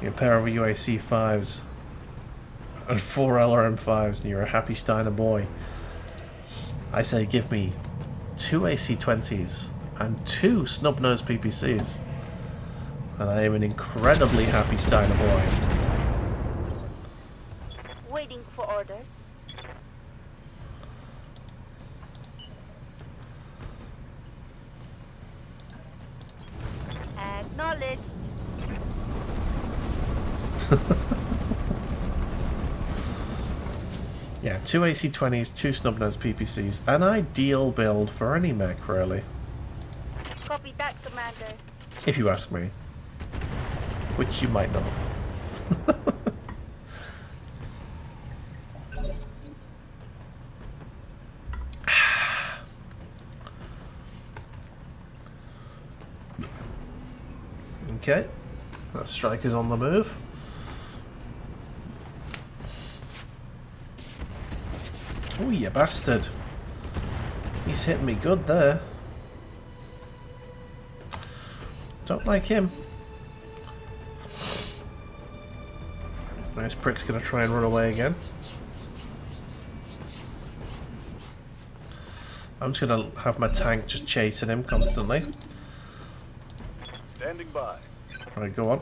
A pair of UAC-5s and 4 LRM-5s and you're a happy Steiner boy. I say give me 2 AC-20s and 2 snub-nosed PPCs and I am an incredibly happy Steiner boy. Waiting for orders. Acknowledge. Yeah, 2 AC-20s, 2 snub-nosed PPCs, an ideal build for any mech, really. Copy that, Commander. If you ask me. Which you might not. Okay. That striker's on the move. Oh, you bastard. He's hitting me good there. Don't like him. This prick's gonna try and run away again. I'm just gonna have my tank just chasing him constantly. Standing by. Right, go on.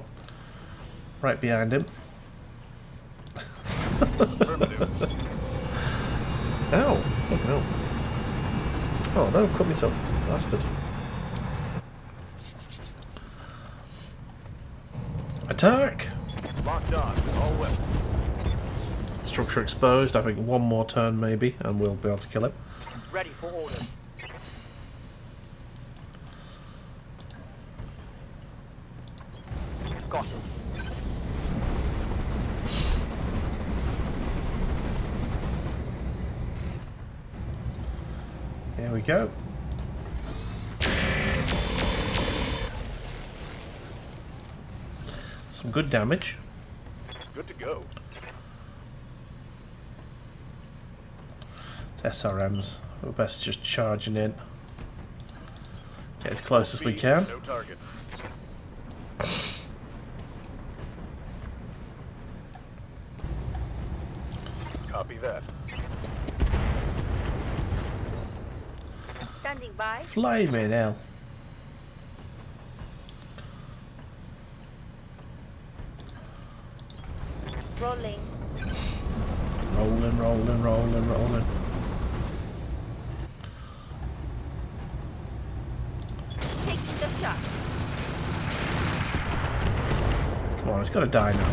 Right behind him. Affirmative. Ow! Oh no. Oh no, I've cut myself. Bastard. Attack! Locked on with all weapons. Structure exposed. I think one more turn maybe, and we'll be able to kill him. Ready for orders. Got it. Here we go. Some good damage. Good to go. It's SRMs. We're best just charging in. Get as close as we can. No target. Copy that. Standing by. Flaming hell. Rolling. Rolling, rolling, rolling, rolling. Taking the shot. Come on, it's got to die now.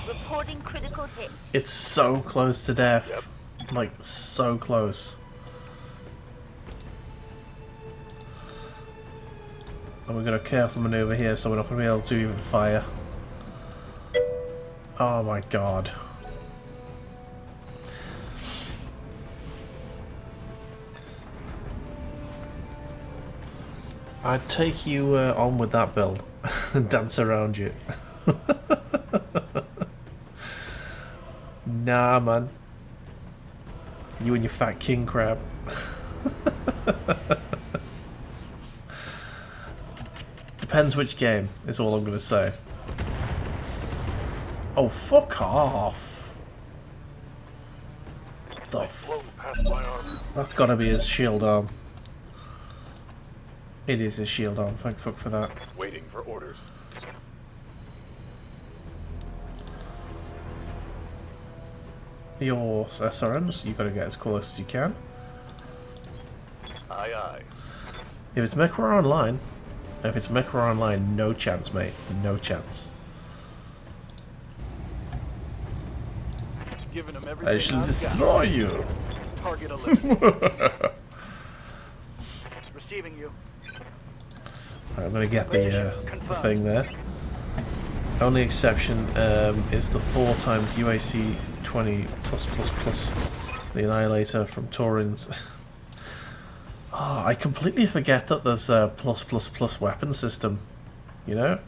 Reporting critical hit. It's so close to death. Like, so close. And we're going to careful maneuver here so we're not going to be able to even fire. Oh my god. I'd take you on with that build and dance around you. Nah, man. You and your fat king crab. Depends which game, is all I'm going to say. Oh, fuck off. The Flown past my armor. That's got to be his shield arm. It is his shield arm, thank fuck for that. Waiting for orders. your SRMs. You've got to get as close as you can. Aye, aye. If it's Mechwar Online, no chance, mate. No chance. Giving them I everything shall I've got. destroy you. Target eliminated. Receiving you. I'm going to get the thing there. Only exception is the 4 times UAC 20 plus the Annihilator from Taurins. Oh, I completely forget that there's a plus weapon system. You know?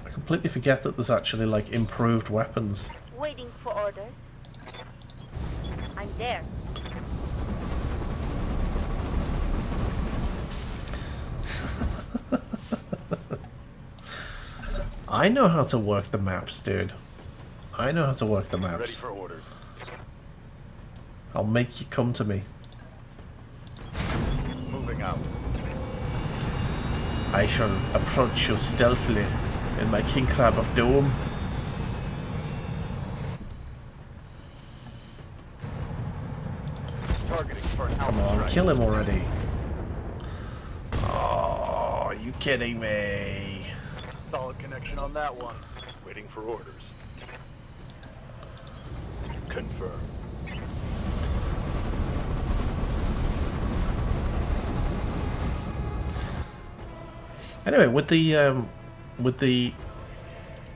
I completely forget that there's actually like improved weapons. Waiting for orders. I'm there. I know how to work the maps, dude. I know how to work the Ready maps. for orders. I'll make you come to me. Moving out. I shall approach you stealthily in my king crab of doom. Targeting for an Come alpha on, strike. kill him already. Oh, are you kidding me? Solid connection on that one. Waiting for orders. Confirm. Anyway, with the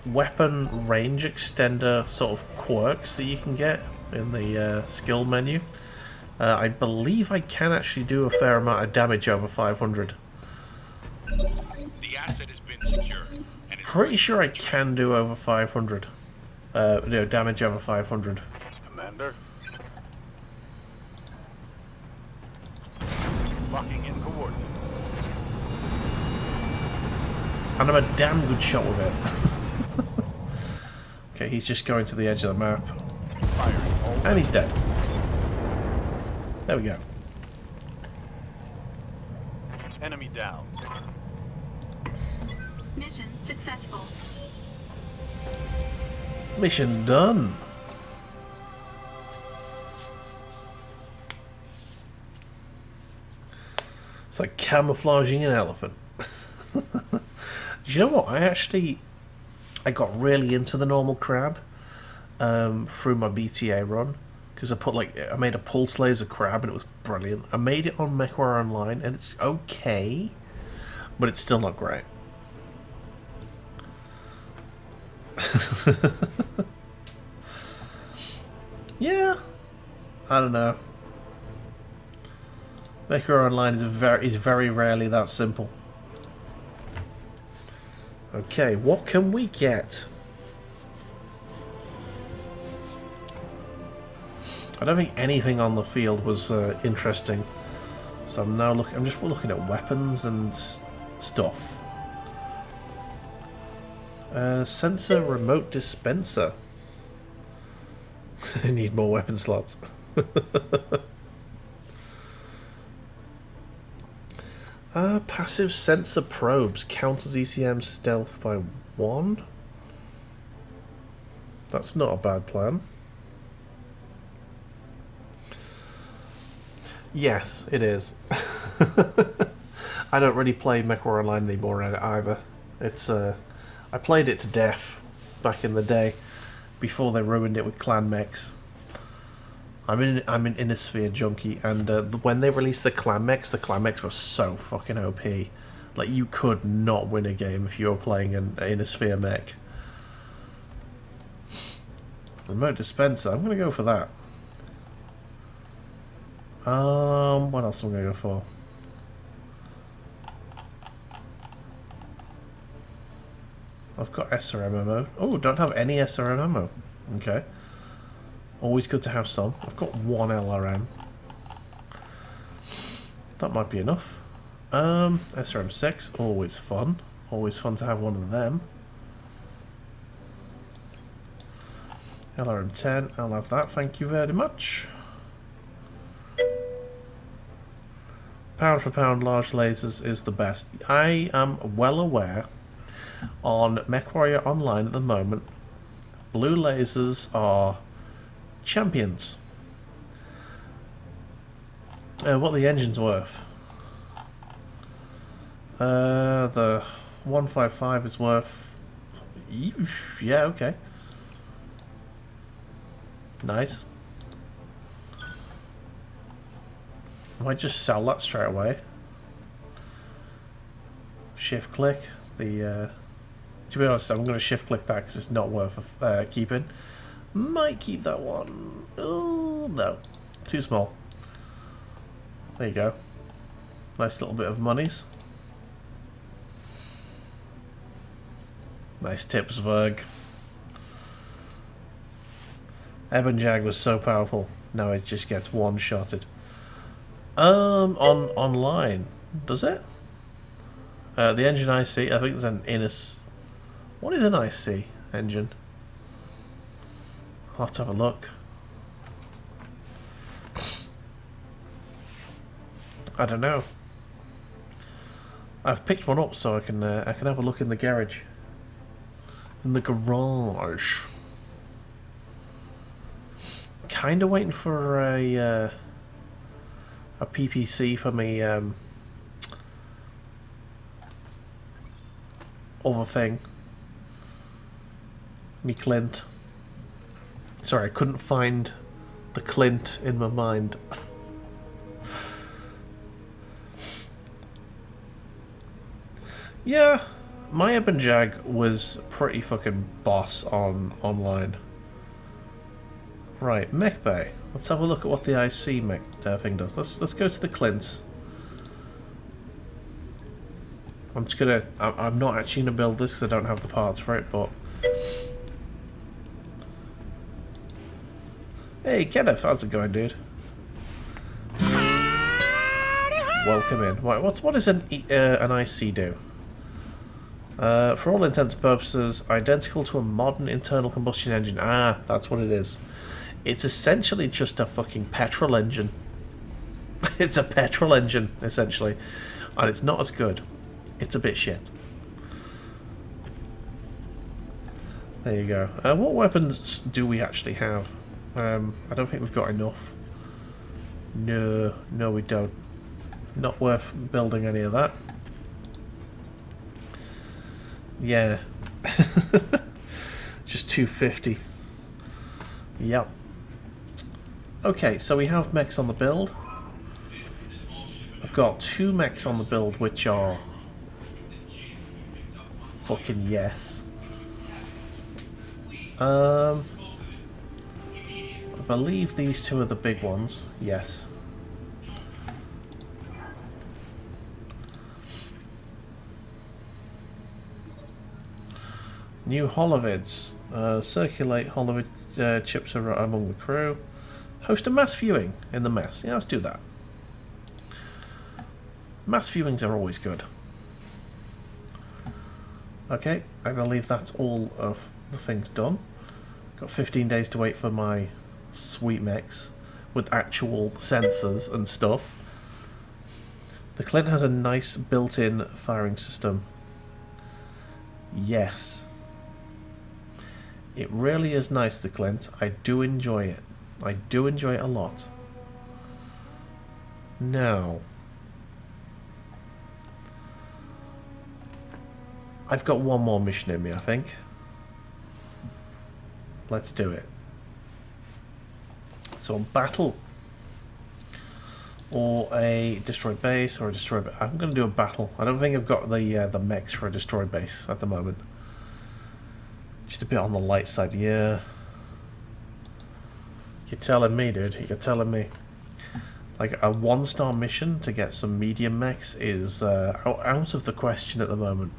weapon range extender sort of quirks that you can get in the skill menu, I believe I can actually do a fair amount of damage over 500. The asset has been secured. And is Pretty sure I can do over 500. No, damage over 500. Commander. Locking in coordinates. And I'm a damn good shot with it. Okay, he's just going to the edge of the map. Firing all And he's dead. There we go. enemy down. Mission successful. Mission done. It's like camouflaging an elephant. Do you know what? I got really into the normal crab through my BTA run because I made a pulse laser crab and it was brilliant. I made it on MechWarrior Online and it's okay, but it's still not great. Yeah, I don't know. MechWarrior Online is very rarely that simple. Okay, what can we get? I don't think anything on the field was interesting, so I'm just looking at weapons and stuff. Sensor remote dispenser. I need more weapon slots. Passive sensor probes counters ECM stealth by 1. That's not a bad plan. Yes, it is. I don't really play MechWarrior Online anymore either. It's I played it to death back in the day before they ruined it with clan mechs. I'm an Innisphere junkie, and when they released the clan mechs were so fucking OP. Like, you could not win a game if you were playing an Innisphere mech. Remote dispenser, I'm gonna go for that. What else am I gonna go for? I've got SRM ammo. Oh, don't have any SRM ammo. Okay. Always good to have some. I've got 1 LRM. That might be enough. SRM 6, always fun. Always fun to have one of them. LRM 10, I'll have that, thank you very much. Pound for pound, large lasers is the best. I am well aware on MechWarrior Online at the moment, blue lasers are Champions. What are the engines worth? The 155 is worth... Yeah, okay. Nice. I might just sell that straight away. Shift click. To be honest, I'm going to shift click that because it's not worth keeping. Might keep that one. Oh, no. Too small. There you go. Nice little bit of monies. Nice tips, Verg. Ebon Jag was so powerful. Now it just gets one-shotted. Online. Does it? The engine IC, I think there's an Innis. What is an IC engine? I'll have to have a look. I don't know. I've picked one up so I can have a look in the garage. In the garage. Kinda waiting for a PPC for me other thing. Me Clint. Sorry, I couldn't find the Clint in my mind. Yeah, my Ebon Jag was pretty fucking boss on online. Right, mech bay. Let's have a look at what the IC mech thing does. Let's go to the Clint. I'm just gonna. I'm not actually gonna build this because I don't have the parts for it. But hey, Kenneth, how's it going, dude? Welcome in. Right, what does an IC do? For all intents and purposes, identical to a modern internal combustion engine. Ah, that's what it is. It's essentially just a fucking petrol engine. It's a petrol engine, essentially. And it's not as good. It's a bit shit. There you go. What weapons do we actually have? I don't think we've got enough. No, we don't. Not worth building any of that. Yeah. Just 250. Yep. Okay, so we have mechs on the build. I've got 2 mechs on the build which are fucking yes. I believe these 2 are the big ones. Yes. New holovids. Circulate holovid chips among the crew. Host a mass viewing in the mess. Yeah, let's do that. Mass viewings are always good. Okay, I believe that's all of the things done. Got 15 days to wait for my sweet mechs with actual sensors and stuff. The Clint has a nice built-in firing system. Yes. It really is nice, the Clint. I do enjoy it. I do enjoy it a lot. Now, I've got one more mission in me, I think. Let's do it. So, battle, or a destroyed base, or a destroyed. I'm going to do a battle. I don't think I've got the mechs for a destroyed base at the moment. Just a bit on the light side, yeah. You're telling me, dude. You're telling me. Like, a 1-star mission to get some medium mechs is out of the question at the moment.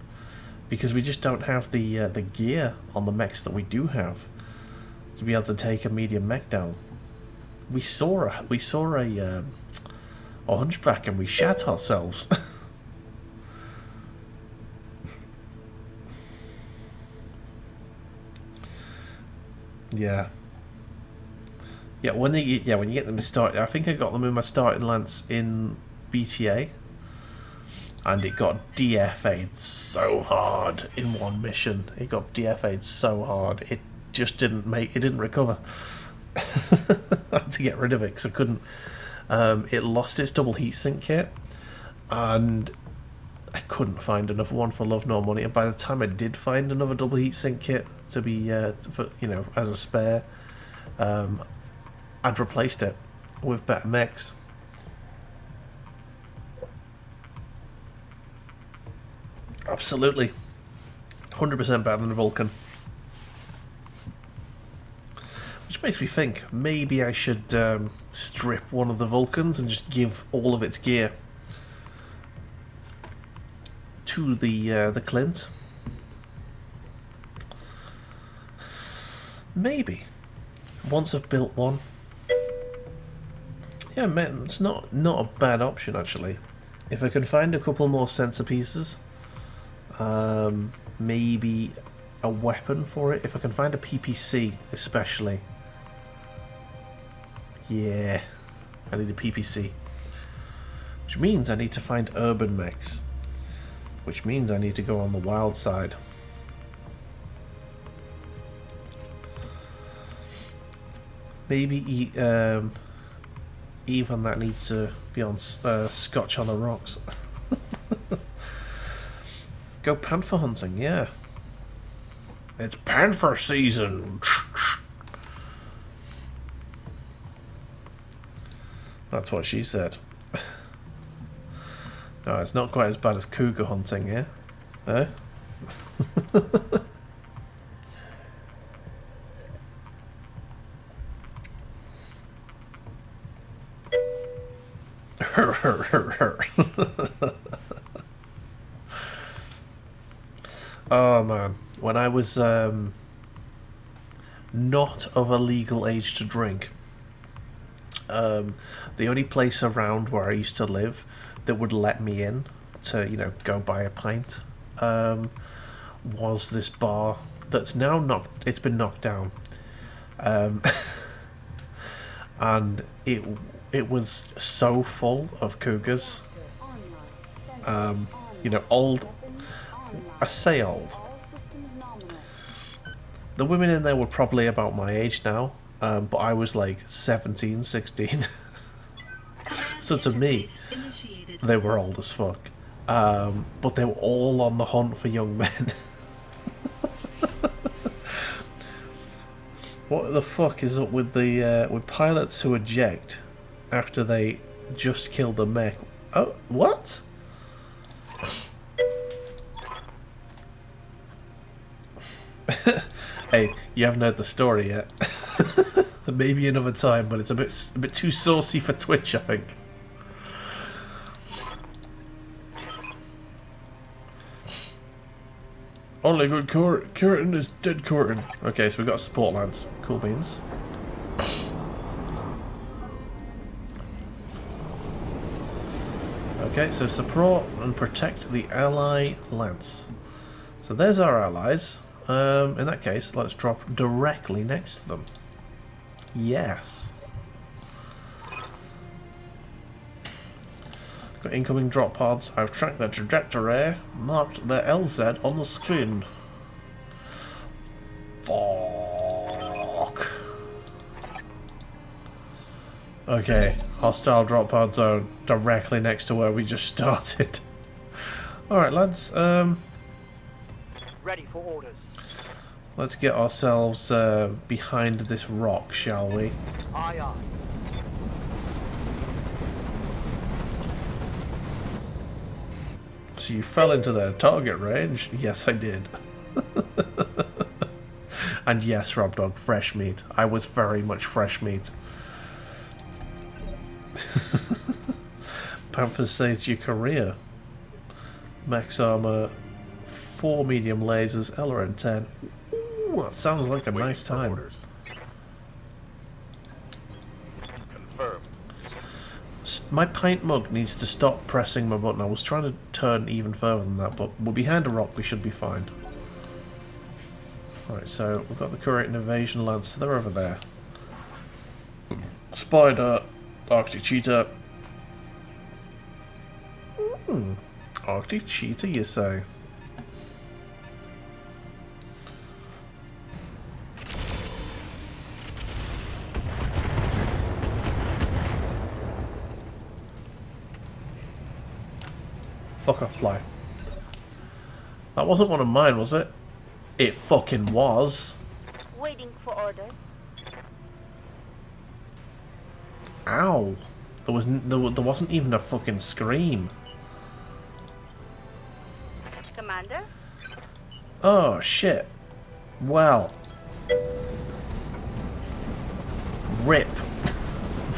Because we just don't have the gear on the mechs that we do have to be able to take a medium mech down. We saw a hunchback and we shat ourselves. Yeah. Yeah, when you get them started, I think I got them in my starting lance in BTA, and it got DFA'd so hard in one mission. It got DFA'd so hard, it just didn't recover. I had to get rid of it because I couldn't. It lost its double heatsink kit, and I couldn't find another one for love nor money. And by the time I did find another double heatsink kit to be, for, as a spare, I'd replaced it with better mechs. Absolutely, 100% better than the Vulcan. Which makes me think maybe I should strip one of the Vulcans and just give all of its gear to the Clint. Maybe once I've built one. Yeah, man, it's not a bad option actually. If I can find a couple more sensor pieces, maybe a weapon for it. If I can find a PPC, especially. Yeah, I need a PPC. Which means I need to find urban mechs. Which means I need to go on the wild side. Maybe even that needs to be on Scotch on the Rocks. Go panther hunting, yeah. It's panther season. That's what she said. No, it's not quite as bad as cougar hunting, yeah? Eh? Oh man, when I was not of a legal age to drink, the only place around where I used to live that would let me in to, go buy a pint, was this bar that's now it's been knocked down, and it was so full of cougars, old. I say old. The women in there were probably about my age now, but I was like 17, 16. So to me, they were old as fuck. But they were all on the hunt for young men. What the fuck is up with the with pilots who eject after they just killed a mech? Oh, what? Hey, you haven't heard the story yet. Maybe another time, but it's a bit too saucy for Twitch, I think. Only good curtain is dead curtain. Okay, so we've got a support lance. Cool beans. Okay, so support and protect the ally lance. So there's our allies. In that case, let's drop directly next to them. Yes. Got incoming drop pods. I've tracked their trajectory, marked their LZ on the screen. Fuck. Okay, hostile drop pod zone directly next to where we just started. Alright lads, Ready for orders. let's get ourselves behind this rock, shall we? Aye, aye. So you fell into their target range? Yes, I did. And yes, Rob Dog, fresh meat. I was very much fresh meat. Panther saves your career. Max armor, 4 medium lasers, LRM 10. Ooh, that sounds like a nice time. Orders. Confirmed. My pint mug needs to stop pressing my button. I was trying to turn even further than that, but we're behind a rock, we should be fine. Right, so we've got the Curating Invasion Lance, they're over there. Spider, Arctic Cheetah. Arctic Cheetah, you say? Fuck off, fly. That wasn't one of mine, was it? It fucking was. Waiting for orders. Ow. There wasn't even a fucking scream. Commander? Oh, shit. Well. Rip.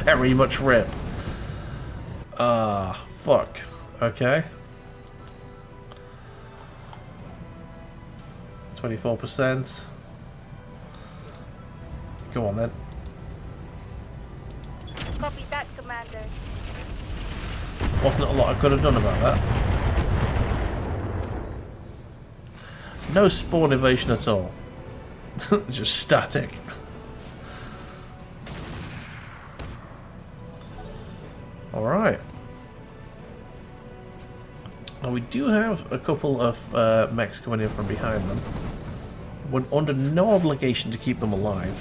Very much rip. Fuck. Okay. 24%. Go on then. Copy that, Commander. Wasn't a lot I could have done about that. No spawn evasion at all. Just static. Alright. Now we do have a couple of mechs coming in from behind them. We're under no obligation to keep them alive.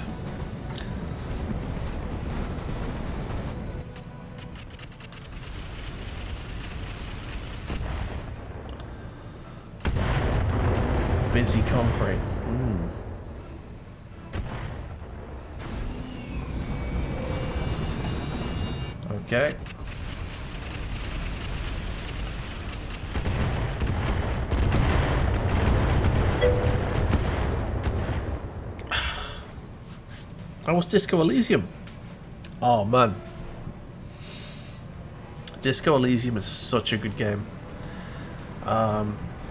Busy concrete. Okay. How was Disco Elysium? Oh man. Disco Elysium is such a good game.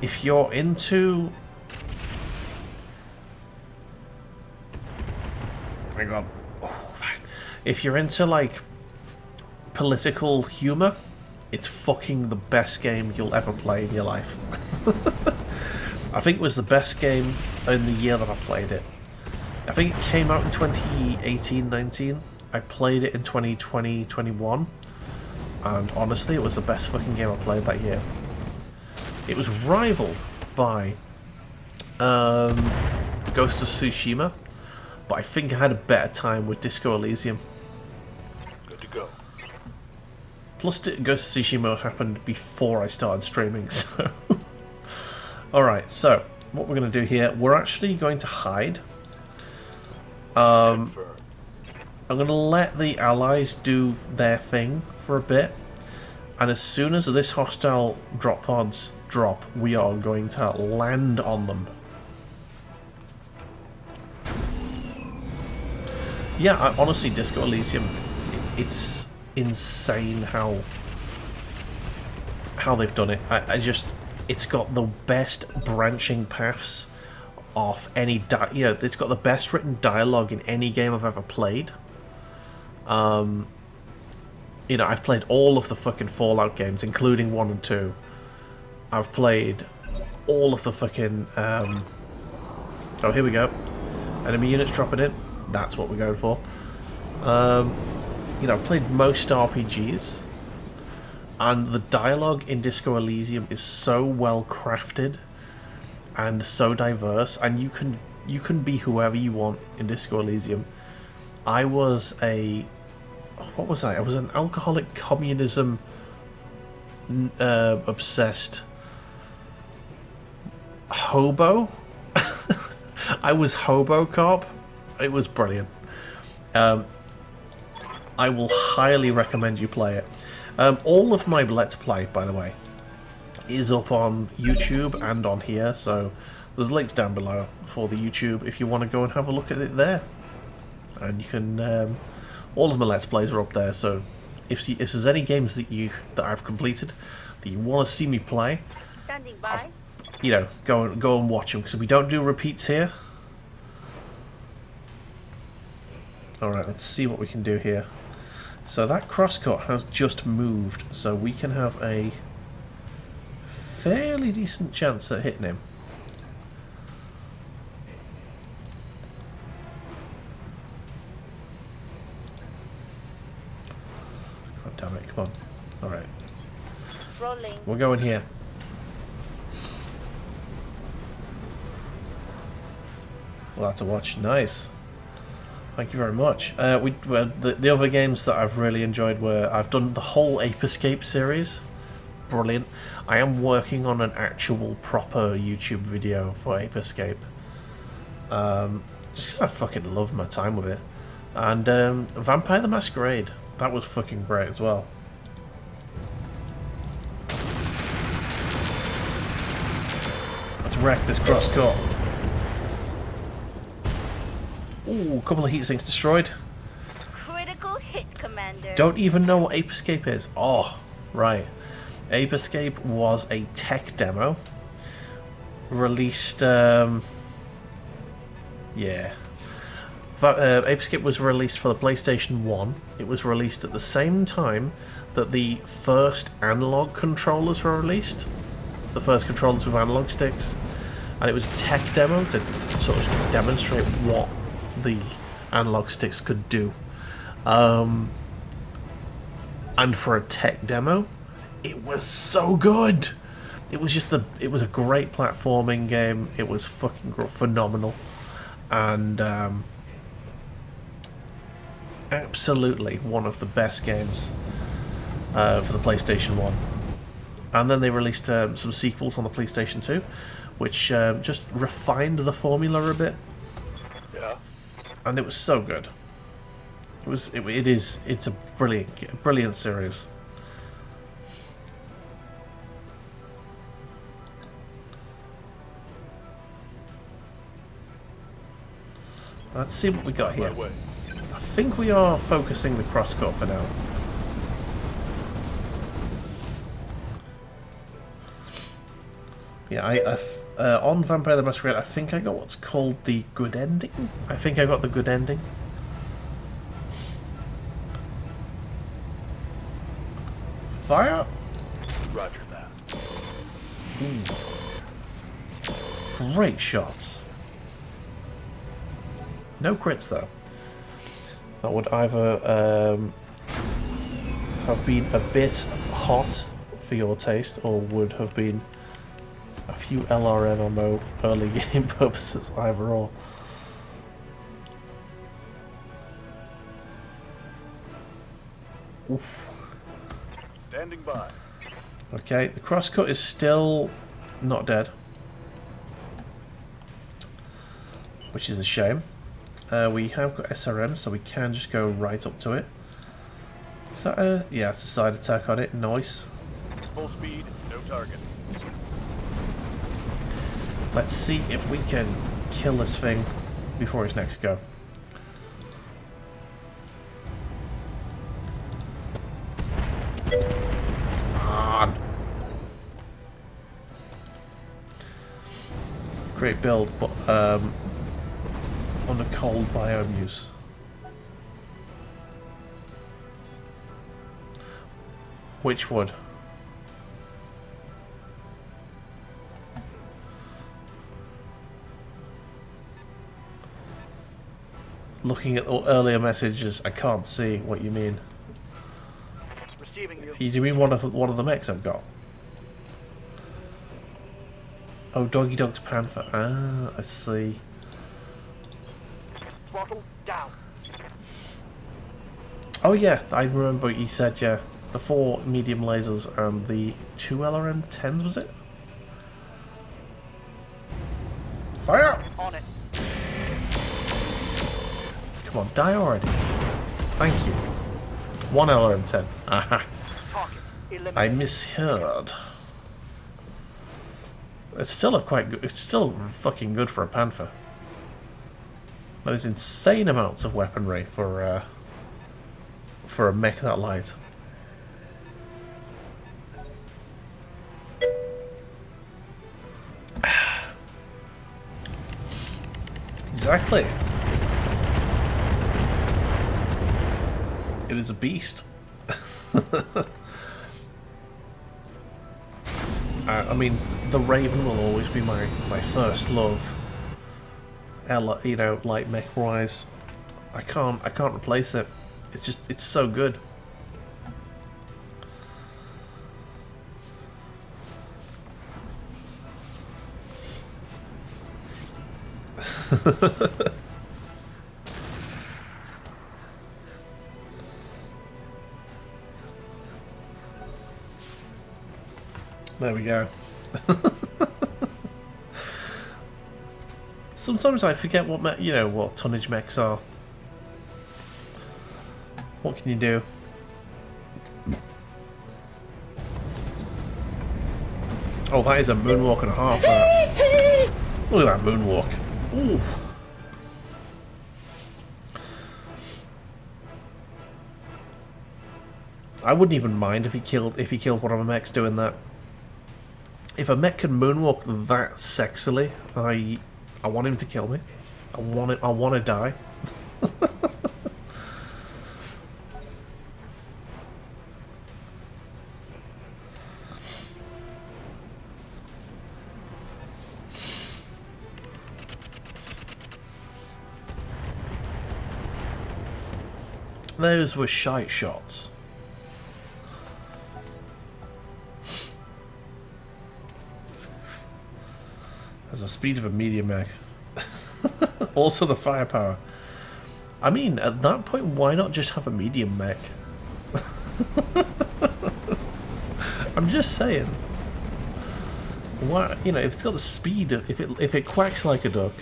If you're into... Hang on. Oh, if you're into like political humor, it's fucking the best game you'll ever play in your life. I think it was the best game in the year that I played it. I think it came out in 2018-19. I played it in 2020-21, and honestly, it was the best fucking game I played that year. It was rivaled by Ghost of Tsushima, but I think I had a better time with Disco Elysium. Good to go. Plus, Ghost of Tsushima happened before I started streaming, so... Alright, so, what we're going to do here, we're actually going to hide. I'm going to let the allies do their thing for a bit, and as soon as this hostile drop pods drop, we are going to land on them. Yeah, honestly, Disco Elysium, it's insane how they've done it. I just, it's got the best branching paths of any, it's got the best written dialogue in any game I've ever played. I've played all of the fucking Fallout games, including 1 and 2. I've played all of the fucking, oh, here we go. Enemy units dropping in. That's what we're going for. I've played most RPGs, and the dialogue in Disco Elysium is so well crafted and so diverse, and you can be whoever you want in Disco Elysium. I was what was I? I was an alcoholic, communism obsessed hobo. I was Hobo Cop. It was brilliant. I will highly recommend you play it. All of my Let's Play, by the way, is up on YouTube and on here, so there's links down below for the YouTube if you want to go and have a look at it there. And you can... all of my Let's Plays are up there, so if there's any games that I've completed that you want to see me play, Standing by. go and watch them, because we don't do repeats here. Alright, let's see what we can do here. So that crosscut has just moved, so we can have a fairly decent chance at hitting him. God damn it, come on. Alright. Rolling. We're going here. Well, that's a watch. Nice. Thank you very much. The other games that I've really enjoyed were... I've done the whole Ape Escape series. brilliant. I am working on an actual proper YouTube video for Ape Escape. Just 'cause I fucking love my time with it. And Vampire the Masquerade, that was fucking great as well. Let's wreck this cross-cut. Ooh, a couple of heat sinks destroyed. Critical hit, Commander. Don't even know what Ape Escape is. Oh, right. Ape Escape was a tech demo. Released, yeah. Ape Escape was released for the PlayStation 1. It was released at the same time that the first analog controllers were released. The first controllers with analog sticks. And it was a tech demo to sort of demonstrate what the analog sticks could do. And for a tech demo, it was so good. It was just it was a great platforming game. It was fucking phenomenal. And absolutely one of the best games for the PlayStation 1. And then they released some sequels on the PlayStation 2, which just refined the formula a bit. Yeah. And it was so good. It's a brilliant series. Let's see what we got here. I think we are focusing the crosscut for now. Yeah, on Vampire the Masquerade, I think I got what's called the good ending. I think I got the good ending. Fire! Roger that. Great shots. No crits though. That would either have been a bit hot for your taste, or would have been a few LRMMO early game purposes, either or. Oof. Standing by. Okay, the crosscut is still not dead, which is a shame. We have got SRM, so we can just go right up to it. Is that a... yeah, it's a side attack on it. Nice. Full speed, no target. Let's see if we can kill this thing before its next go. On. Great build, but on a cold biome use. Which would? Looking at the earlier messages, I can't see what you mean. Receiving you. Do you mean one of the mechs I've got? Oh, Doggy Dog's Panther. Ah, I see. Throttle down. Oh yeah, I remember what you said, yeah. The 4 medium lasers and the 2 LRM-10s, was it? Fire! On it. Come on, die already. Thank you. 1 LRM-10. Aha. Target. Eliminate. I misheard. It's still a quite good. It's still fucking good for a Panther. There's insane amounts of weaponry for a mech that light. Exactly. It is a beast. I mean, the Raven will always be my first love. You know, light mech wise, I can't replace it. It's so good. There we go. Sometimes I forget what what tonnage mechs are. What can you do? Oh, that is a moonwalk and a half. Look at that moonwalk. Ooh. I wouldn't even mind if he killed one of my mechs doing that. If a mech can moonwalk that sexily, I want him to kill me. I want to die. Those were shite shots. Has the speed of a medium mech. Also the firepower. I mean, at that point, why not just have a medium mech? I'm just saying. Why, if it's got the speed, if it quacks like a duck,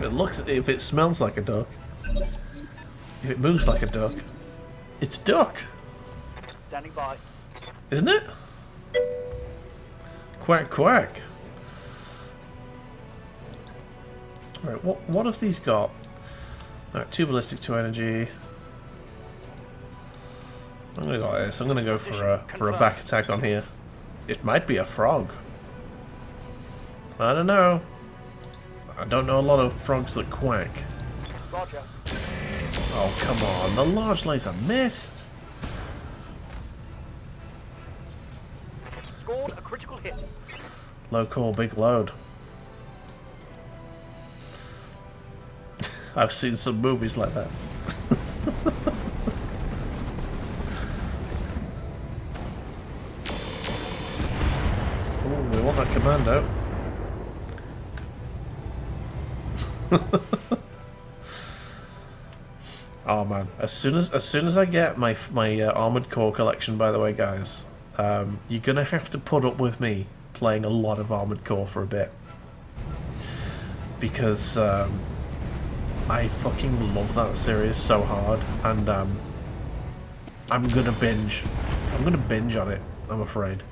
if it smells like a duck, if it moves like a duck, it's duck. Standing by. Isn't it? Quack quack. Alright, what have these got? Alright, 2 ballistic, 2 energy. I'm gonna go like this. I'm gonna go for a back attack on here. It might be a frog. I don't know. I don't know a lot of frogs that quack. Roger. Oh, come on. The large laser missed. Scored a critical hit. Low call, big load. I've seen some movies like that. Oh, we want that commando. Oh man! As soon as I get my Armored Core collection, by the way, guys, you're gonna have to put up with me playing a lot of Armored Core for a bit, because I fucking love that series so hard, and I'm gonna binge. I'm gonna binge on it. I'm afraid.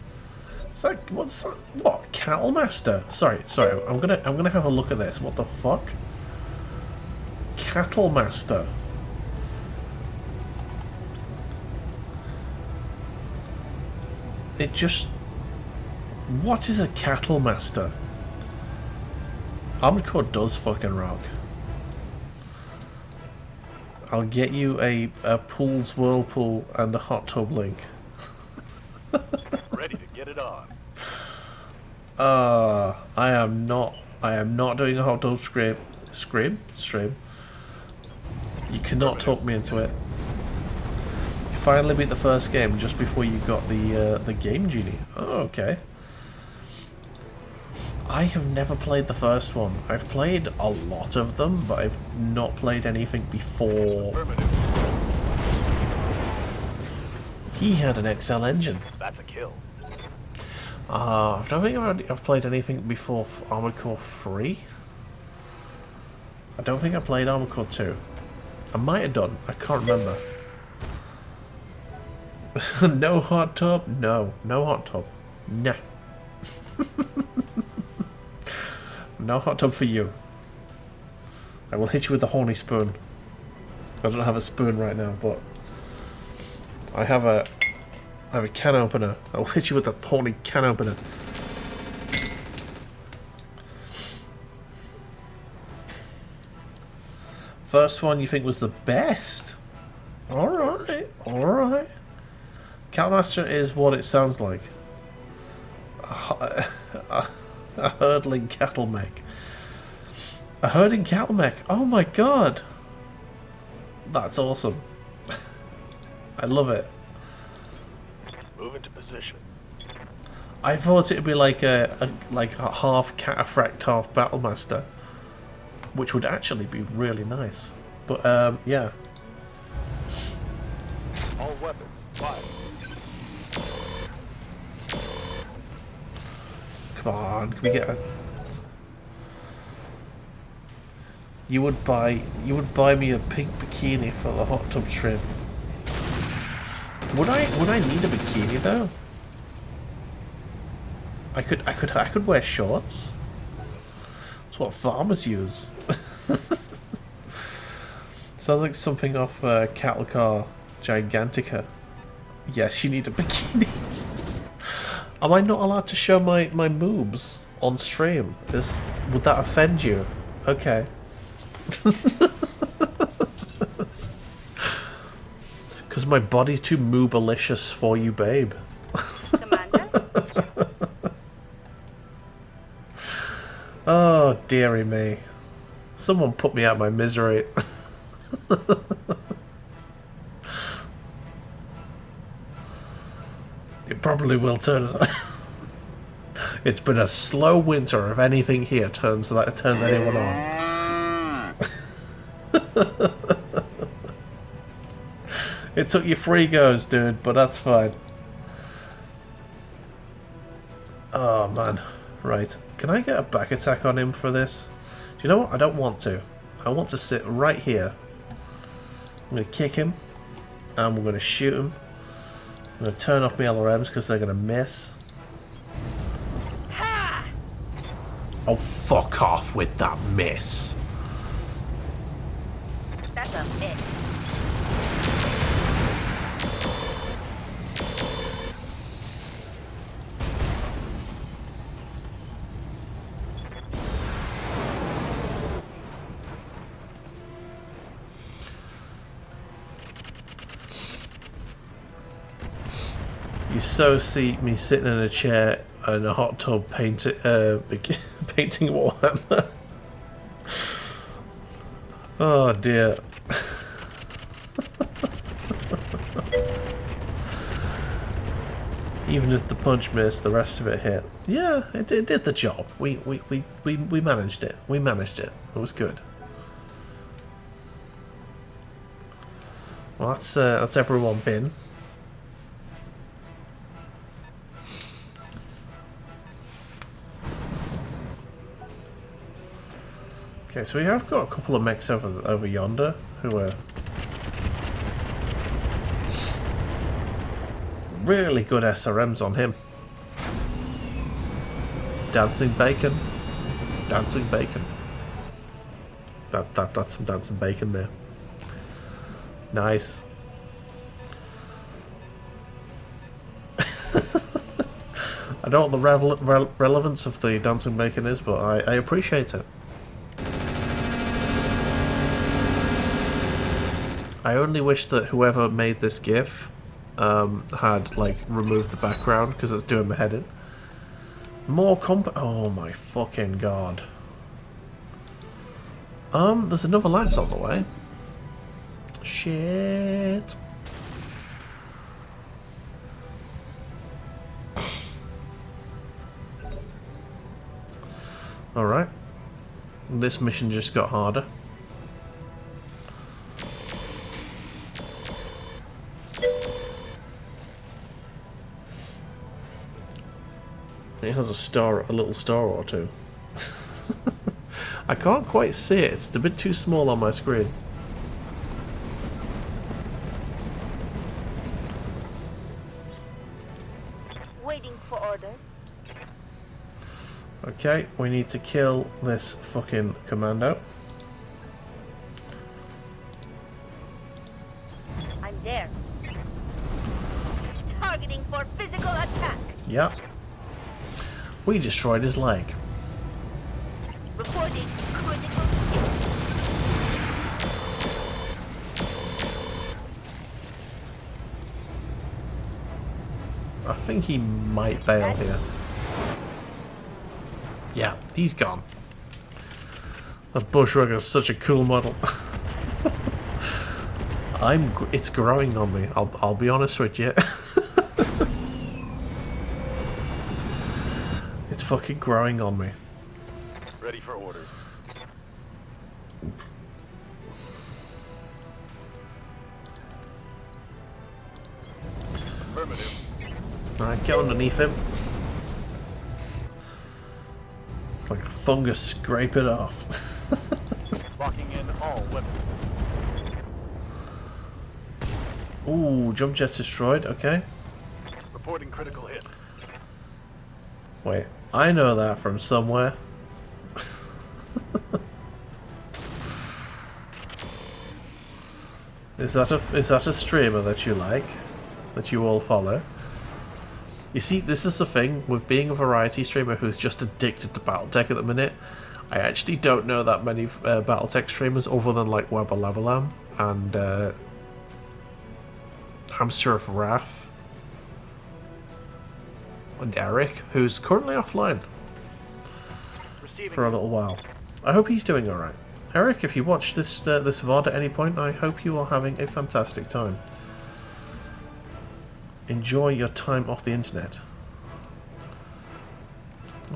It's like what's that? What? Cattle Master? Sorry. I'm gonna have a look at this. What the fuck? Cattle Master. It just... What is a Cattle Master? Armored Core does fucking rock. I'll get you a Pool's Whirlpool and a hot tub link. Ready to get it on. I am not doing a hot tub stream. You cannot talk me into it. You finally beat the first game just before you got the Game Genie. Oh, okay. I have never played the first one. I've played a lot of them, but I've not played anything before. He had an XL engine. That's a kill. I don't think I've played anything before Armored Core 3. I don't think I played Armored Core 2. I might have done. I can't remember. No hot tub? No. No hot tub. Nah. No hot tub for you. I will hit you with the horny spoon. I don't have a spoon right now, but I have a can opener. I'll hit you with the horny can opener. First one you think was the best? Alright, alright. Catmaster is what it sounds like. A hurdling cattle mech. A herding cattle mech. Oh my god. That's awesome. I love it. Move into position. I thought it'd be like a half Cataphract, half Battlemaster, which would actually be really nice. But yeah. All weapons, fire. Come on, can we get a... You would buy me a pink bikini for the hot tub trip. Would I need a bikini though? I could wear shorts. That's what farmers use. Sounds like something off Cattle Car Gigantica. Yes, you need a bikini. Am I not allowed to show my boobs on stream? Would that offend you? Okay. Because my body's too moobalicious for you, babe. Commander? Oh, dearie me. Someone put me out of my misery. It probably will turn us. It's been a slow winter if anything here turns anyone on. It took you 3 goes, dude, but that's fine. Oh man. Right. Can I get a back attack on him for this? Do you know what? I don't want to. I want to sit right here. I'm going to kick him. And we're going to shoot him. I'm going to turn off my LRMs because they're going to miss. Oh, fuck off with that miss. That's a miss. You so see me sitting in a chair in a hot tub painting Warhammer. Oh dear. Even if the punch missed, the rest of it hit. Yeah, it did the job. We managed it. We managed it. It was good. Well, that's everyone been. Okay, so we have got a couple of mechs over yonder who are really good SRMs on him. Dancing bacon. Dancing bacon. That's some dancing bacon there. Nice. I don't know what the relevance of the dancing bacon is, but I appreciate it. I only wish that whoever made this GIF had like removed the background because it's doing my head in. More oh my fucking god. There's another lance on the way. Shit. Alright. This mission just got harder. It has a little star or two. I can't quite see it. It's a bit too small on my screen. Waiting for orders. Okay, we need to kill this fucking commando. I'm there. Targeting for physical attack. Yep. We destroyed his leg. Reporting critical hit. I think he might bail here. Yeah, he's gone. The Bushwhacker is such a cool model. It's growing on me. I'll be honest with you. It's fucking growing on me. Ready for orders. Affirmative. Alright, get underneath him. Like a fungus, scrape it off. Locking in all weapons. Ooh, jump jet's destroyed, okay. Reporting critical hit. Wait, I know that from somewhere. Is that a streamer that you like? That you all follow? You see, this is the thing with being a variety streamer who's just addicted to Battletech at the minute. I actually don't know that many Battletech streamers other than like Weber Labalam and Hamster of Wrath and Eric, who's currently offline for a little while. I hope he's doing alright. Eric, if you watch this VOD at any point, I hope you are having a fantastic time. Enjoy your time off the internet.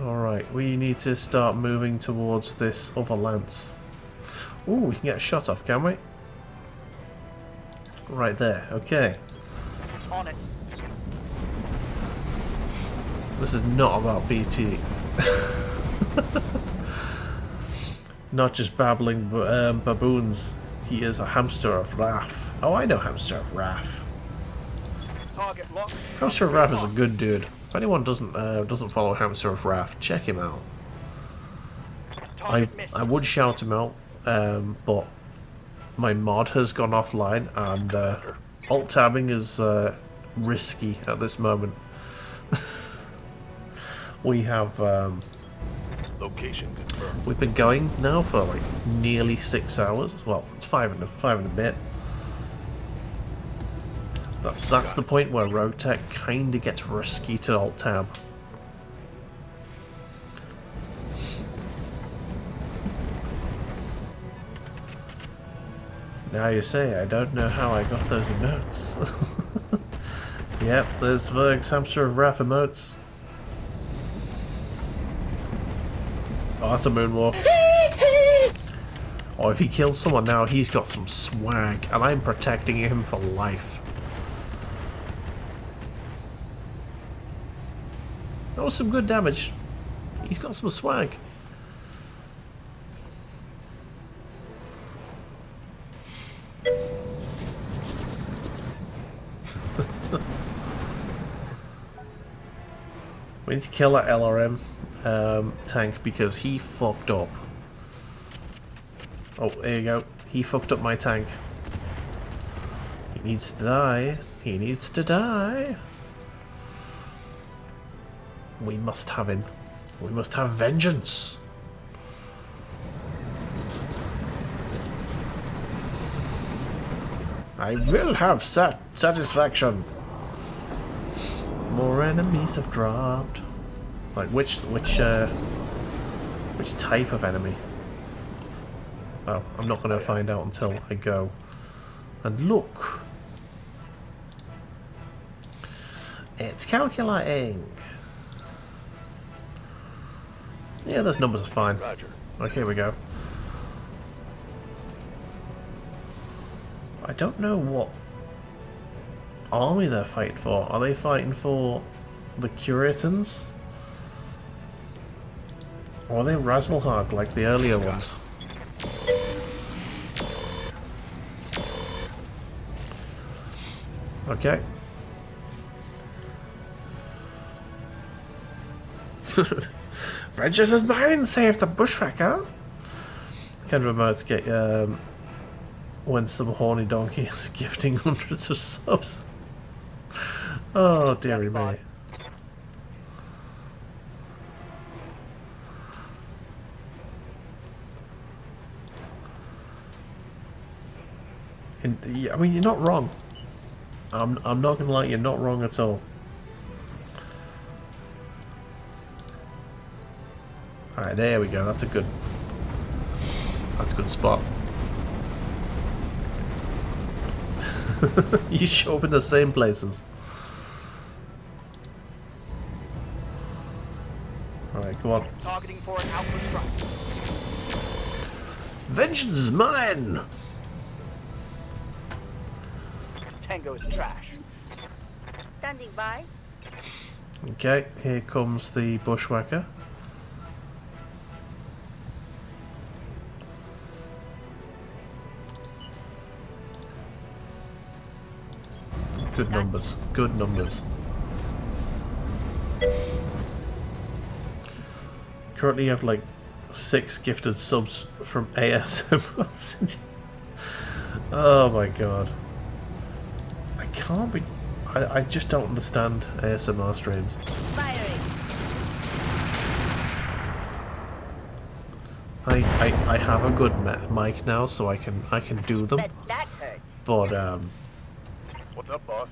Alright, we need to start moving towards this other lance. Ooh, we can get a shot off, can we? Right there, okay. On it. This is not about BT. Not just babbling baboons. He is a Hamster of Wrath. Oh, I know Hamster of Wrath. Target locked. Hamster of Wrath is a good dude. If anyone doesn't follow Hamster of Wrath, check him out. Target missed. I would shout him out, but my mod has gone offline and alt tabbing is risky at this moment. We have Location confirmed. we've been going now for like nearly 6 hours. Well, it's five and a bit. That's the point where Roguetech kind of gets risky to alt tab. Now you say I don't know how I got those emotes. Yep, there's Verg's Hamster of Wrath emotes. Oh, that's a moonwalk. Oh, if he kills someone now, he's got some swag, and I'm protecting him for life. That was some good damage. He's got some swag. We need to kill that LRM tank because he fucked up. Oh, there you go. He fucked up my tank. He needs to die. He needs to die. We must have him. We must have vengeance. I will have satisfaction. More enemies have dropped. Like which type of enemy? Oh, I'm not going to find out until I go and look. It's calculating. Yeah, those numbers are fine. Roger. Right, here we go. I don't know what army they're fighting for. Are they fighting for the Curitans? Or are they Razzlehog like the earlier ones? Okay. Vengeance is mine! Save the bushwhacker! Kind of remotes get when some horny donkey is gifting hundreds of subs. Oh dearie me. And, yeah, I mean, you're not wrong. I'm not gonna lie, you're not wrong at all. Alright, there we go. That's a good spot. You show up in the same places. Alright, go on. Targeting for an alpha strike. Vengeance is mine! Tango is trash. Standing by. Okay, here comes the bushwhacker. Good numbers. Good numbers. Currently you have like 6 gifted subs from ASMR. Oh my god. I can't be... I just don't understand ASMR streams. Firing. I have a good mic now, so I can do them. Bet that hurt. But What's up, boss?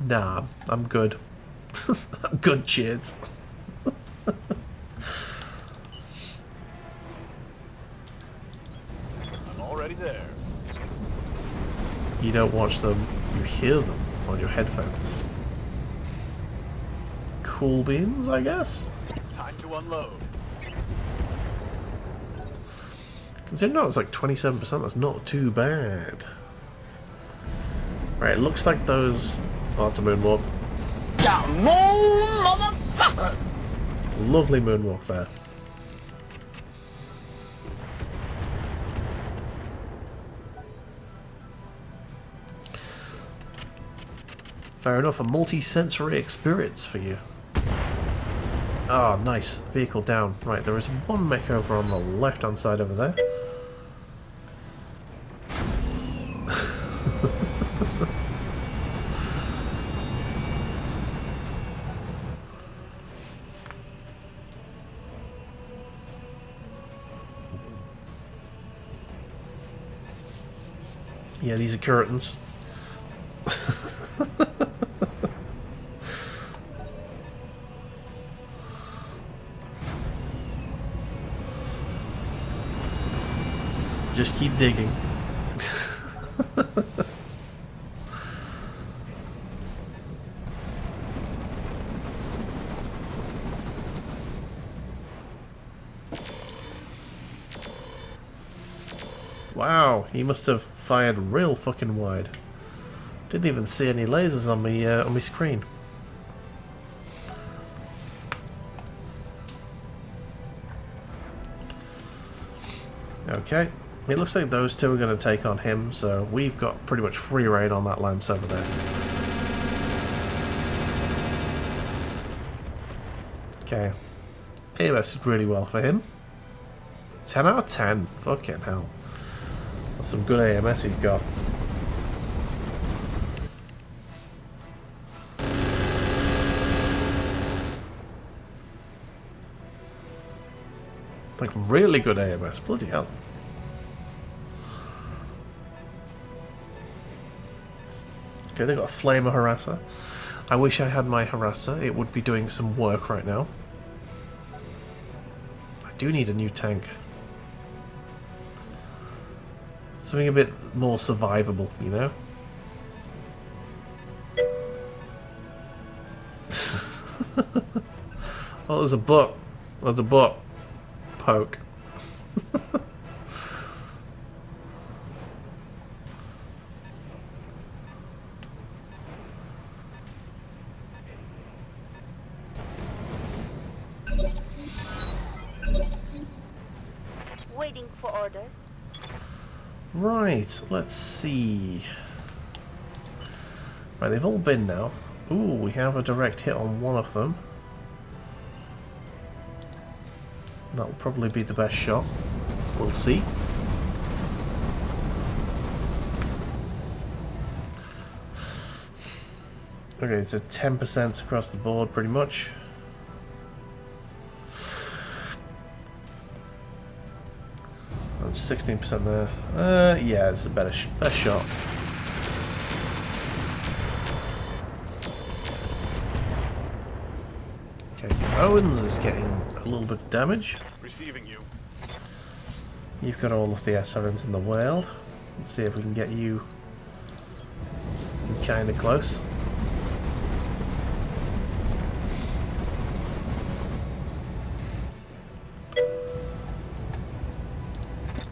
nah, I'm good. I'm good, cheers. I'm already there. You don't watch them, you hear them on your headphones. Cool beans, I guess? Time to unload. Considering that was like 27%, that's not too bad. Right, it looks like those... Oh, it's a moonwalk. Yeah, moon, motherfucker! Lovely moonwalk there. Fair enough, a multi-sensory experience for you. Ah, nice. Vehicle down. Right, there is one mech over on the left-hand side over there. Yeah, these are curtains. Just keep digging. Wow, he must have fired real fucking wide. Didn't even see any lasers on my screen. Okay, it looks like those two are going to take on him, so we've got pretty much free reign on that lance over there. Okay, AMS did really well for him. 10 out of 10, fucking hell. That's some good AMS he's got. Like, really good AMS, bloody hell. Okay, they've got a flamer harasser. I wish I had my harasser, it would be doing some work right now. I do need a new tank. Something a bit more survivable, you know? Oh, there's a butt. There's a butt. Poke. Waiting for order. Right, let's see. Right, they've all been now. Ooh, we have a direct hit on one of them. That'll probably be the best shot. We'll see. Okay, it's a 10% across the board, pretty much. That's 16% there. Yeah, it's a better best shot. Okay, Owens is getting a little bit of damage. Receiving you. You've got all of the SRMs in the world. Let's see if we can get you kind of close.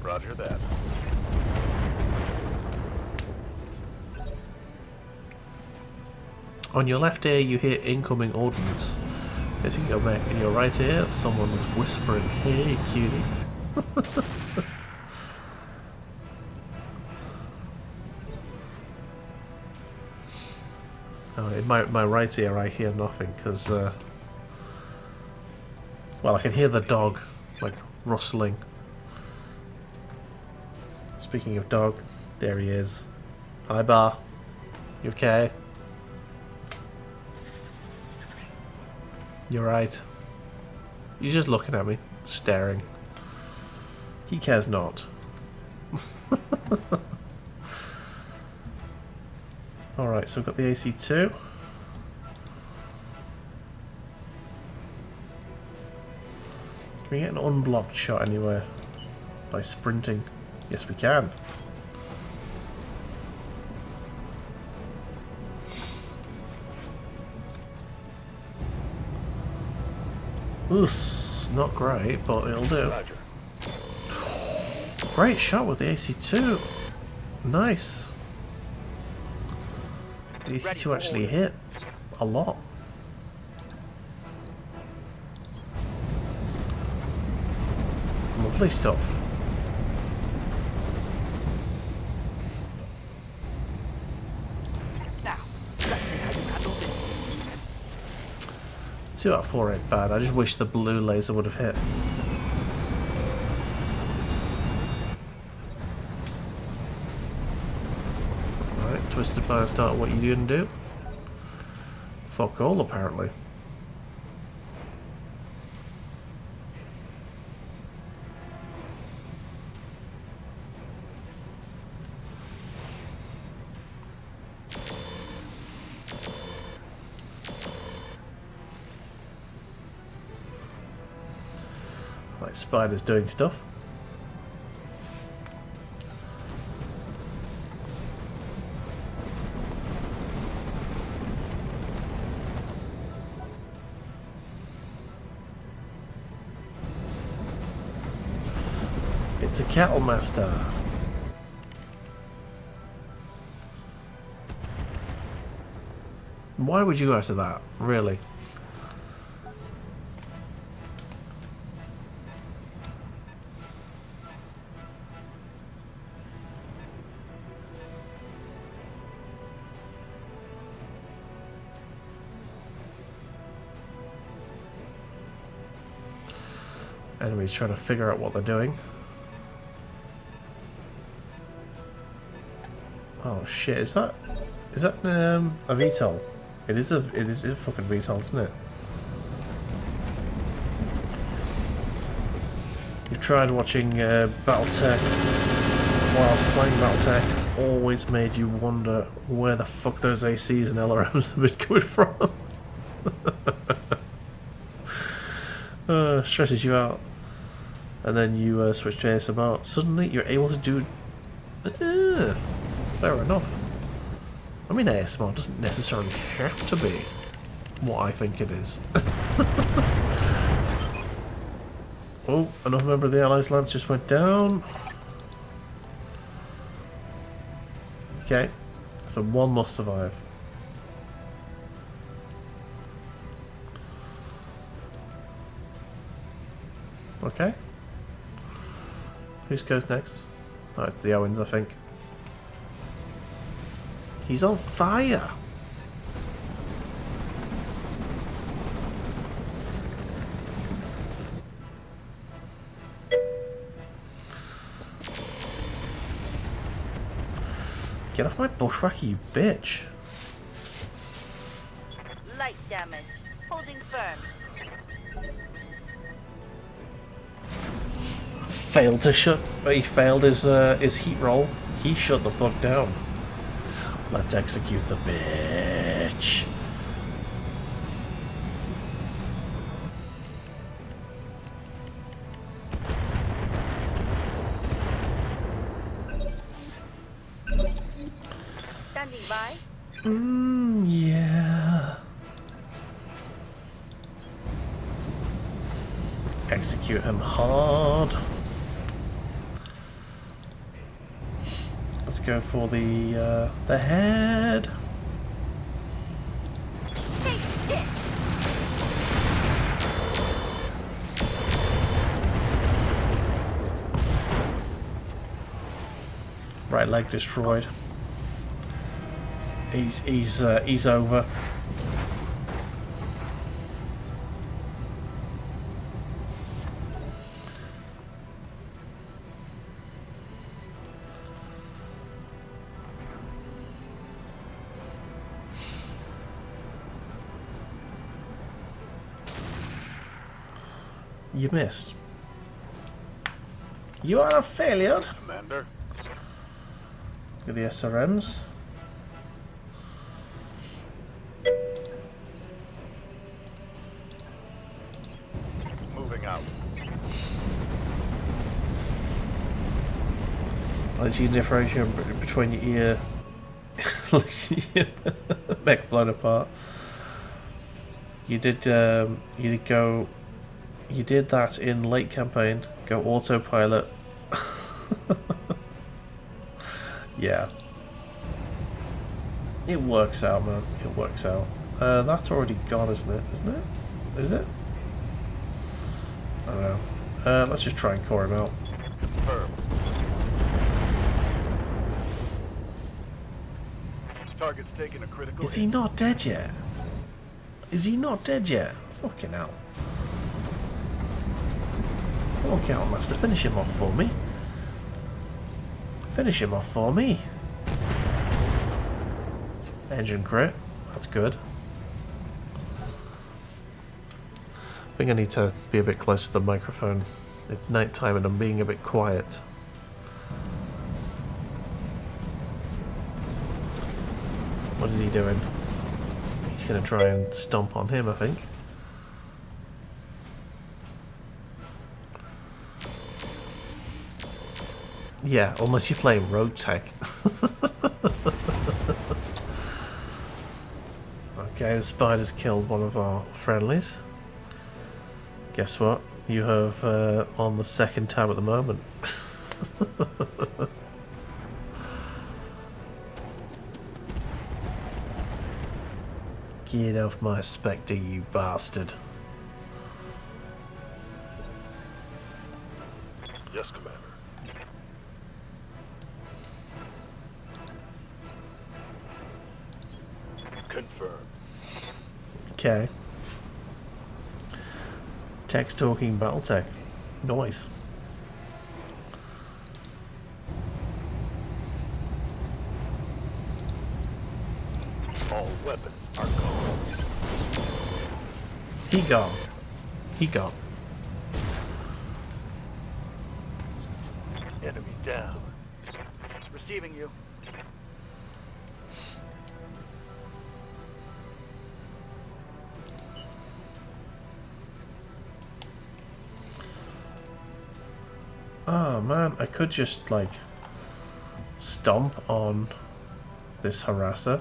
Roger that. On your left ear, you hear incoming ordnance. Hitting your neck. In your right ear, someone is whispering, "Hey, cutie." in my right ear I hear nothing because, well, I can hear the dog, like, rustling. Speaking of dog, there he is. Hi, Bar. You okay? You're right. He's just looking at me, staring. He cares not. Alright, so we've got the AC2. Can we get an unblocked shot anywhere? By sprinting? Yes, we can. Oof, not great, but it'll do. Roger. Great shot with the AC2. Nice. The AC2 actually hit a lot. Lovely stuff. Now, let's see how you handle this. 2 out of 4 ain't bad. I just wish the blue laser would have hit. Alright, Twisted Firestarter, what you gonna do? Fuck all, apparently. Right, Spider's doing stuff. It's a cattle master. Why would you go after that? Really? Enemies trying to figure out what they're doing. Oh shit! Is that a VTOL? It is a fucking VTOL, isn't it? You've tried watching Battletech whilst playing Battletech. Always made you wonder where the fuck those ACs and LRMs have been coming from. Stresses you out. And then you switch to ASMR. Suddenly you're able to do... fair enough. I mean, ASMR doesn't necessarily have to be what I think it is. Oh, another member of the Allies Lance just went down. Okay, so one must survive. Okay. Who goes next? Oh, it's the Owens, I think. He's on fire! Get off my bushwhacker, you bitch! Light damage. Holding firm. Failed to shut. He failed his heat roll. He shut the fuck down. Let's execute the bitch. Standing by. Yeah. Execute him hard. Let's go for the head. Take this. Right leg destroyed. He's over. You missed. You are a failure. Commander. Look at the SRMs. Moving out. As you can differentiate between your ear, mech blown apart. You did that in late campaign. Go autopilot. Yeah. It works out, man. It works out. That's already gone, isn't it? Isn't it? Is it? I don't know. Let's just try and core him out. Confirmed. This target's taking a critical Is he not dead yet? Is he not dead yet? Fucking hell. Walk out, Master. Finish him off for me. Finish him off for me. Engine crit. That's good. I think I need to be a bit closer to the microphone. It's night time and I'm being a bit quiet. What is he doing? He's going to try and stomp on him, I think. Yeah, unless you're playing Roguetech. Okay, the spider's killed one of our friendlies. Guess what? You have on the second tab at the moment. Get off my Spectre, you bastard. Yes, Commander. Confirmed. Okay. Tech's talking Battletech. Nice. All weapons are gone. He gone. He gone. Enemy down. Receiving you. Oh man, I could just like stomp on this harasser.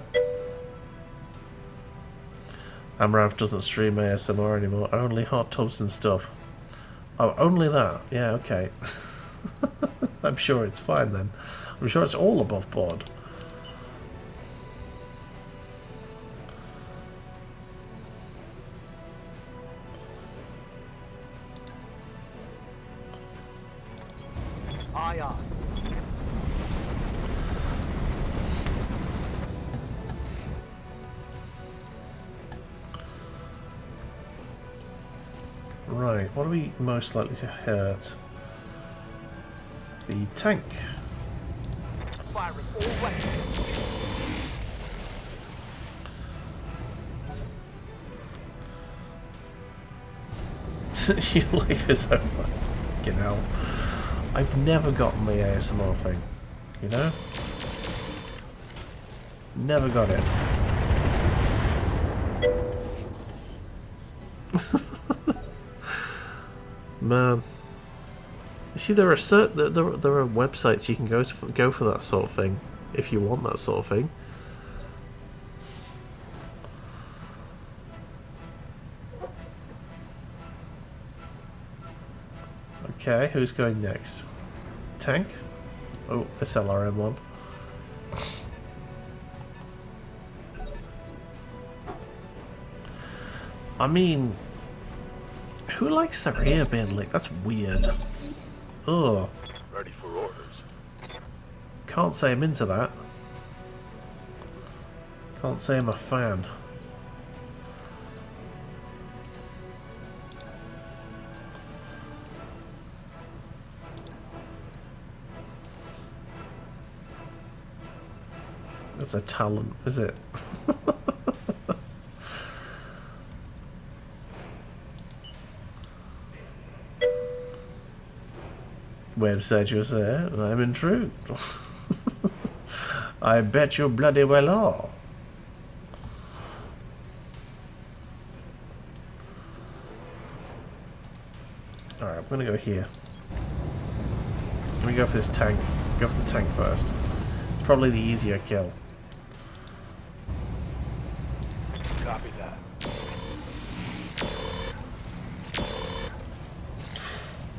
Amrav doesn't stream ASMR anymore, only hot tubs and stuff. Oh, only that? Yeah, okay. I'm sure it's fine then. I'm sure it's all above board. Aye, aye. Right, what are we most likely to hurt? The tank. Firing all weapons. Your life is over. You know, I've never gotten the ASMR thing. You know? Never got it. Man, you see, there are there are websites you can go for that sort of thing if you want that sort of thing. Okay, who's going next? Tank? Oh, SLRM one. I mean, who likes their ear being licked? That's weird. Ugh. Ready for orders. Can't say I'm into that. Can't say I'm a fan. That's a talent, is it? Web said you there, and I'm intrigued. I bet you bloody well are. Alright, I'm gonna go here. Let me go for this tank. Go for the tank first. It's probably the easier kill. Copy that.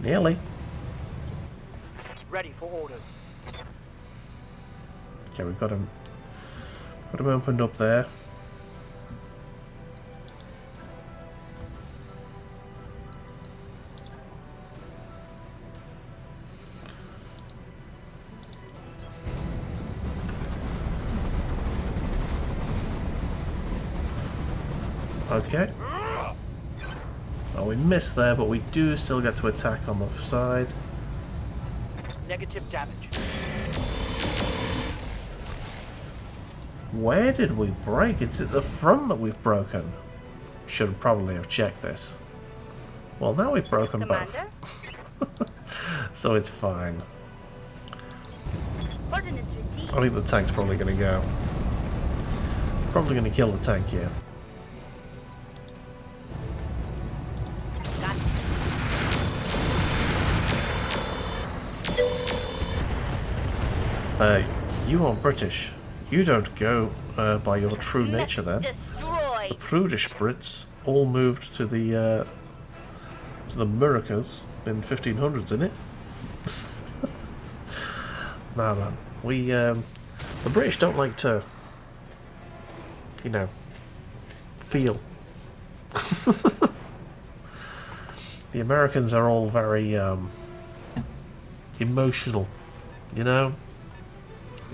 Nearly. Ready for orders. Okay, we've got him opened up there. Okay. Oh, we missed there, but we do still get to attack on the side. Negative damage. Where did we break? It's at the front that we've broken. Should probably have checked this. Well, now we've broken Commander? both. So it's fine. Ordnance received. I think the tank's probably going to go. Probably going to kill the tank here. Got it. You are British. You don't go by your true nature then. Destroy. The prudish Brits all moved to the Americas in 1500s, innit? Nah, man. We the British don't like to, you know, feel. The Americans are all very emotional, you know.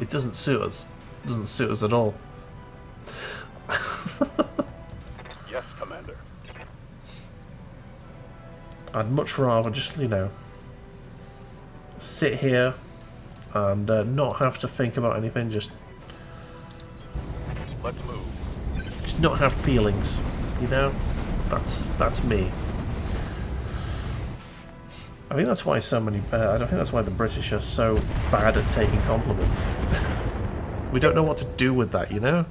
It doesn't suit us. It doesn't suit us at all. Yes, Commander. I'd much rather just, you know, sit here and not have to think about anything. Just Let's move. not have feelings. You know, that's me. I think that's why so many. I don't think that's why the British are so bad at taking compliments. We don't know what to do with that, you know.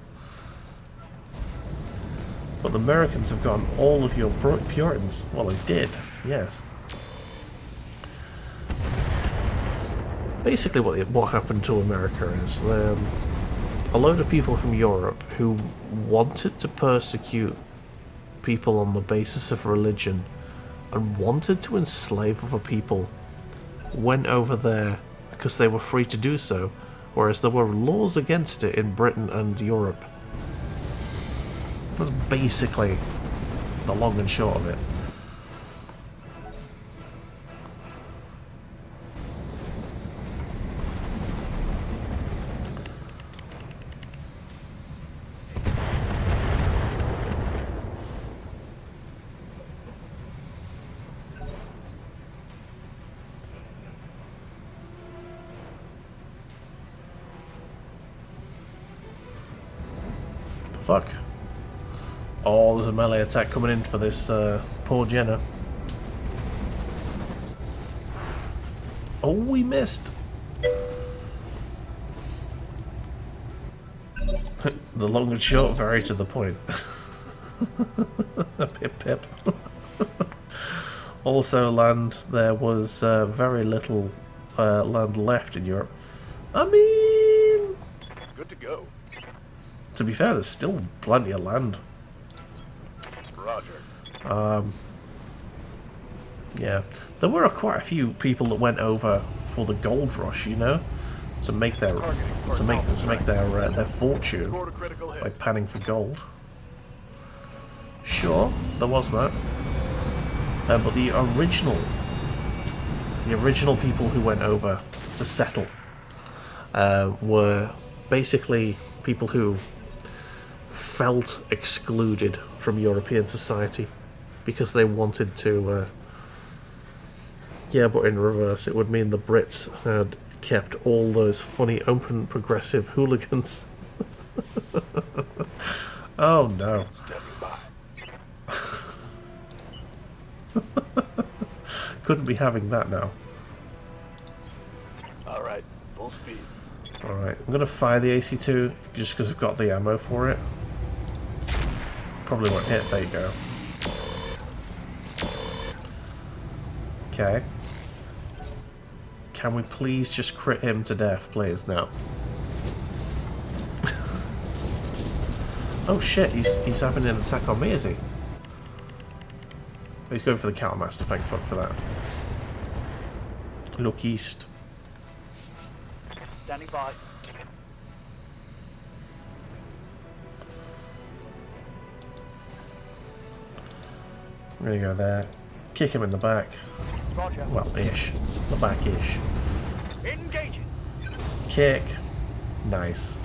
But the Americans have gotten all of your Puritans. Well, they did, yes. Basically, what happened to America is a load of people from Europe who wanted to persecute people on the basis of religion and wanted to enslave other people went over there because they were free to do so, whereas there were laws against it in Britain and Europe. That's basically the long and short of it. Fuck. Oh, there's a melee attack coming in for this poor Jenna. Oh, we missed. The long and short, very to the point. Pip pip. Also, land, there was very little land left in Europe. I mean, Good to go. to be fair, there's still plenty of land. Roger. Yeah, there were quite a few people that went over for the gold rush, you know, to make their their fortune Scored a critical hit. by panning for gold. Sure, there was that, but the original people who went over to settle were basically people who felt excluded from European society because they wanted to. Yeah, but in reverse, it would mean the Brits had kept all those funny, open, progressive hooligans. Oh no. Couldn't be having that now. Alright, full speed. Alright, I'm going to fire the AC-2 just because I've got the ammo for it. Probably won't hit, there you go. Okay. Can we please just crit him to death, please, now? Oh shit, he's having an attack on me, is he? He's going for the Countermaster, thank fuck for that. Look east. Standing by. I'm gonna go there. Kick him in the back. Roger. Well, ish. The back-ish. Engaging. Kick. Nice.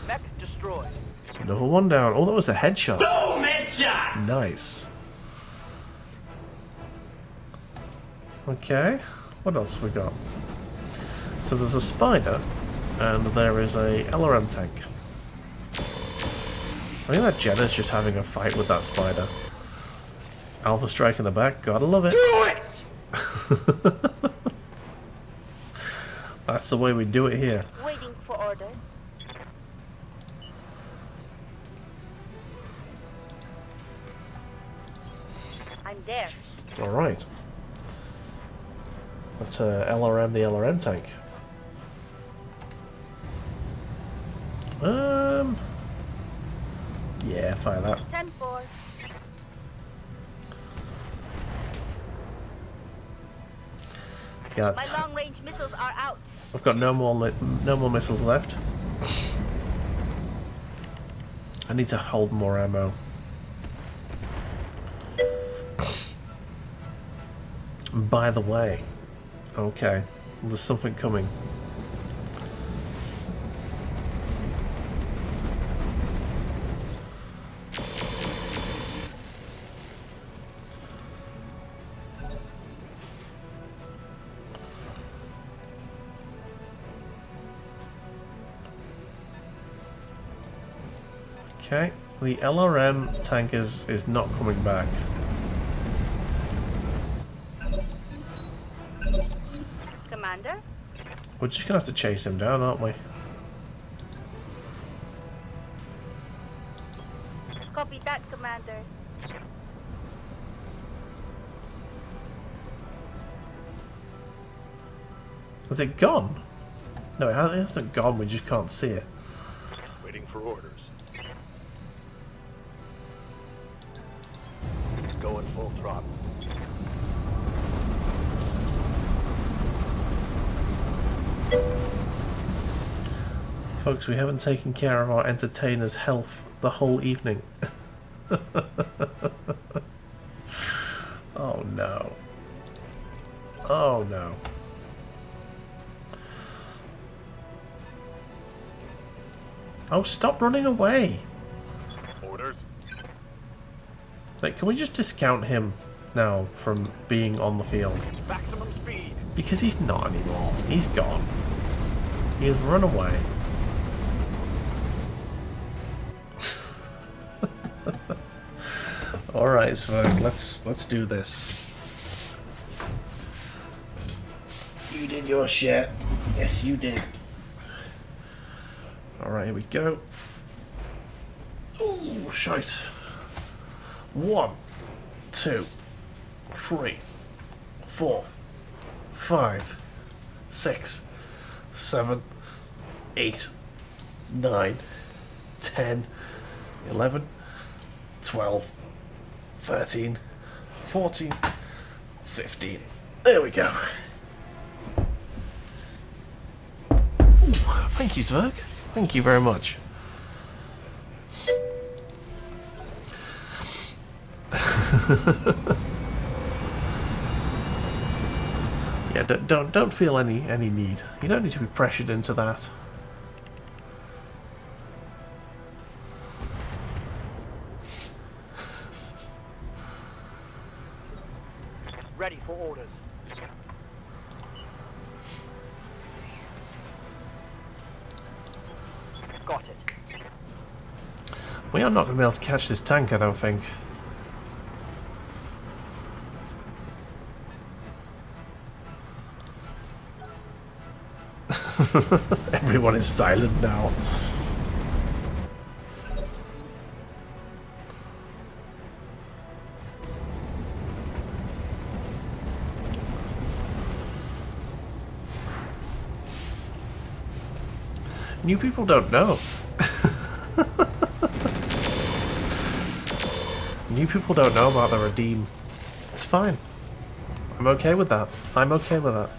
Mech destroyed. Another one down. Oh, that was a headshot. Boom! Headshot! Nice. Okay. What else we got? So there's a spider, and there is a LRM tank. I think that Jenna's just having a fight with that spider. Alpha strike in the back. Gotta love it. Do it! That's the way we do it here. Waiting for orders. I'm there. Alright. Let's LRM the LRM tank. Yeah, fire that. 10-4. Yeah, My long-range missiles are out. I've got no more missiles left. I need to hold more ammo. By the way, okay, there's something coming. Okay, the LRM tank is not coming back. Commander? We're just gonna have to chase him down, aren't we? Copy that, Commander. Is it gone? No, it hasn't gone, we just can't see it. Waiting for orders. Going full throttle. Folks, we haven't taken care of our entertainer's health the whole evening. Oh no. Oh no. Oh, stop running away! Orders. Like, can we just discount him now from being on the field? Maximum speed. Because he's not anymore. He's gone. He has run away. Alright, Sven, let's do this. You did your shit. Yes, you did. Alright, here we go. Oh, shite. 1, 2, 3, 4, 5, 6, 7, 8, 9, 10, 11, 12, 13, 14, 15. There we go. Ooh, thank you, Zerg. Thank you very much. Yeah, don't feel any need. You don't need to be pressured into that. Ready for orders. Got it. We are not going to be able to catch this tank, I don't think. Everyone is silent now. New people don't know. New people don't know about the redeem. It's fine. I'm okay with that. I'm okay with that.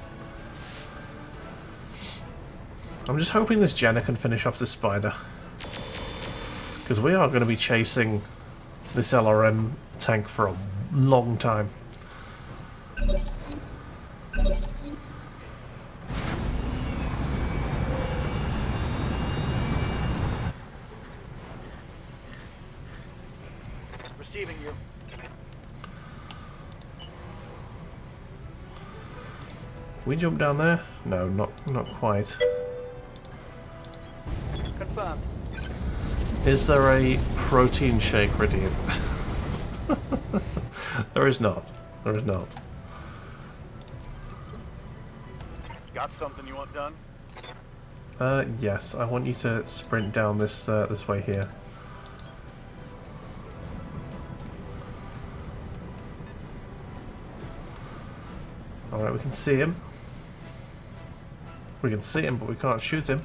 I'm just hoping this Jenna can finish off this spider. Because we are going to be chasing this LRM tank for a long time. Receiving you. We jump down there? No, not quite. Confirmed. Is there a protein shake redeem? There is not. There is not. Got something you want done? Yes. I want you to sprint down this this way here. All right, we can see him. We can see him, but we can't shoot him.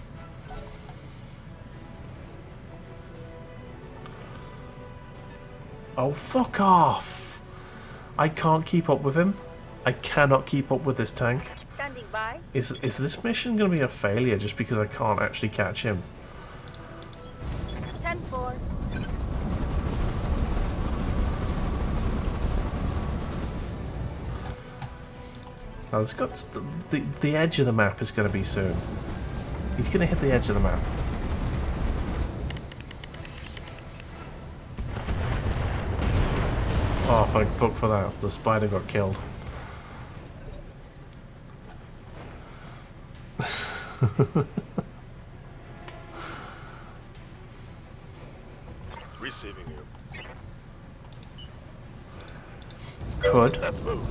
Oh, fuck off! I can't keep up with him. I cannot keep up with this tank. Standing by. Is this mission going to be a failure just because I can't actually catch him? 10-4. Now, it's got the edge of the map is going to be soon. He's going to hit the edge of the map. Oh, thank fuck for that. The spider got killed. Receiving you. Could, Let's move.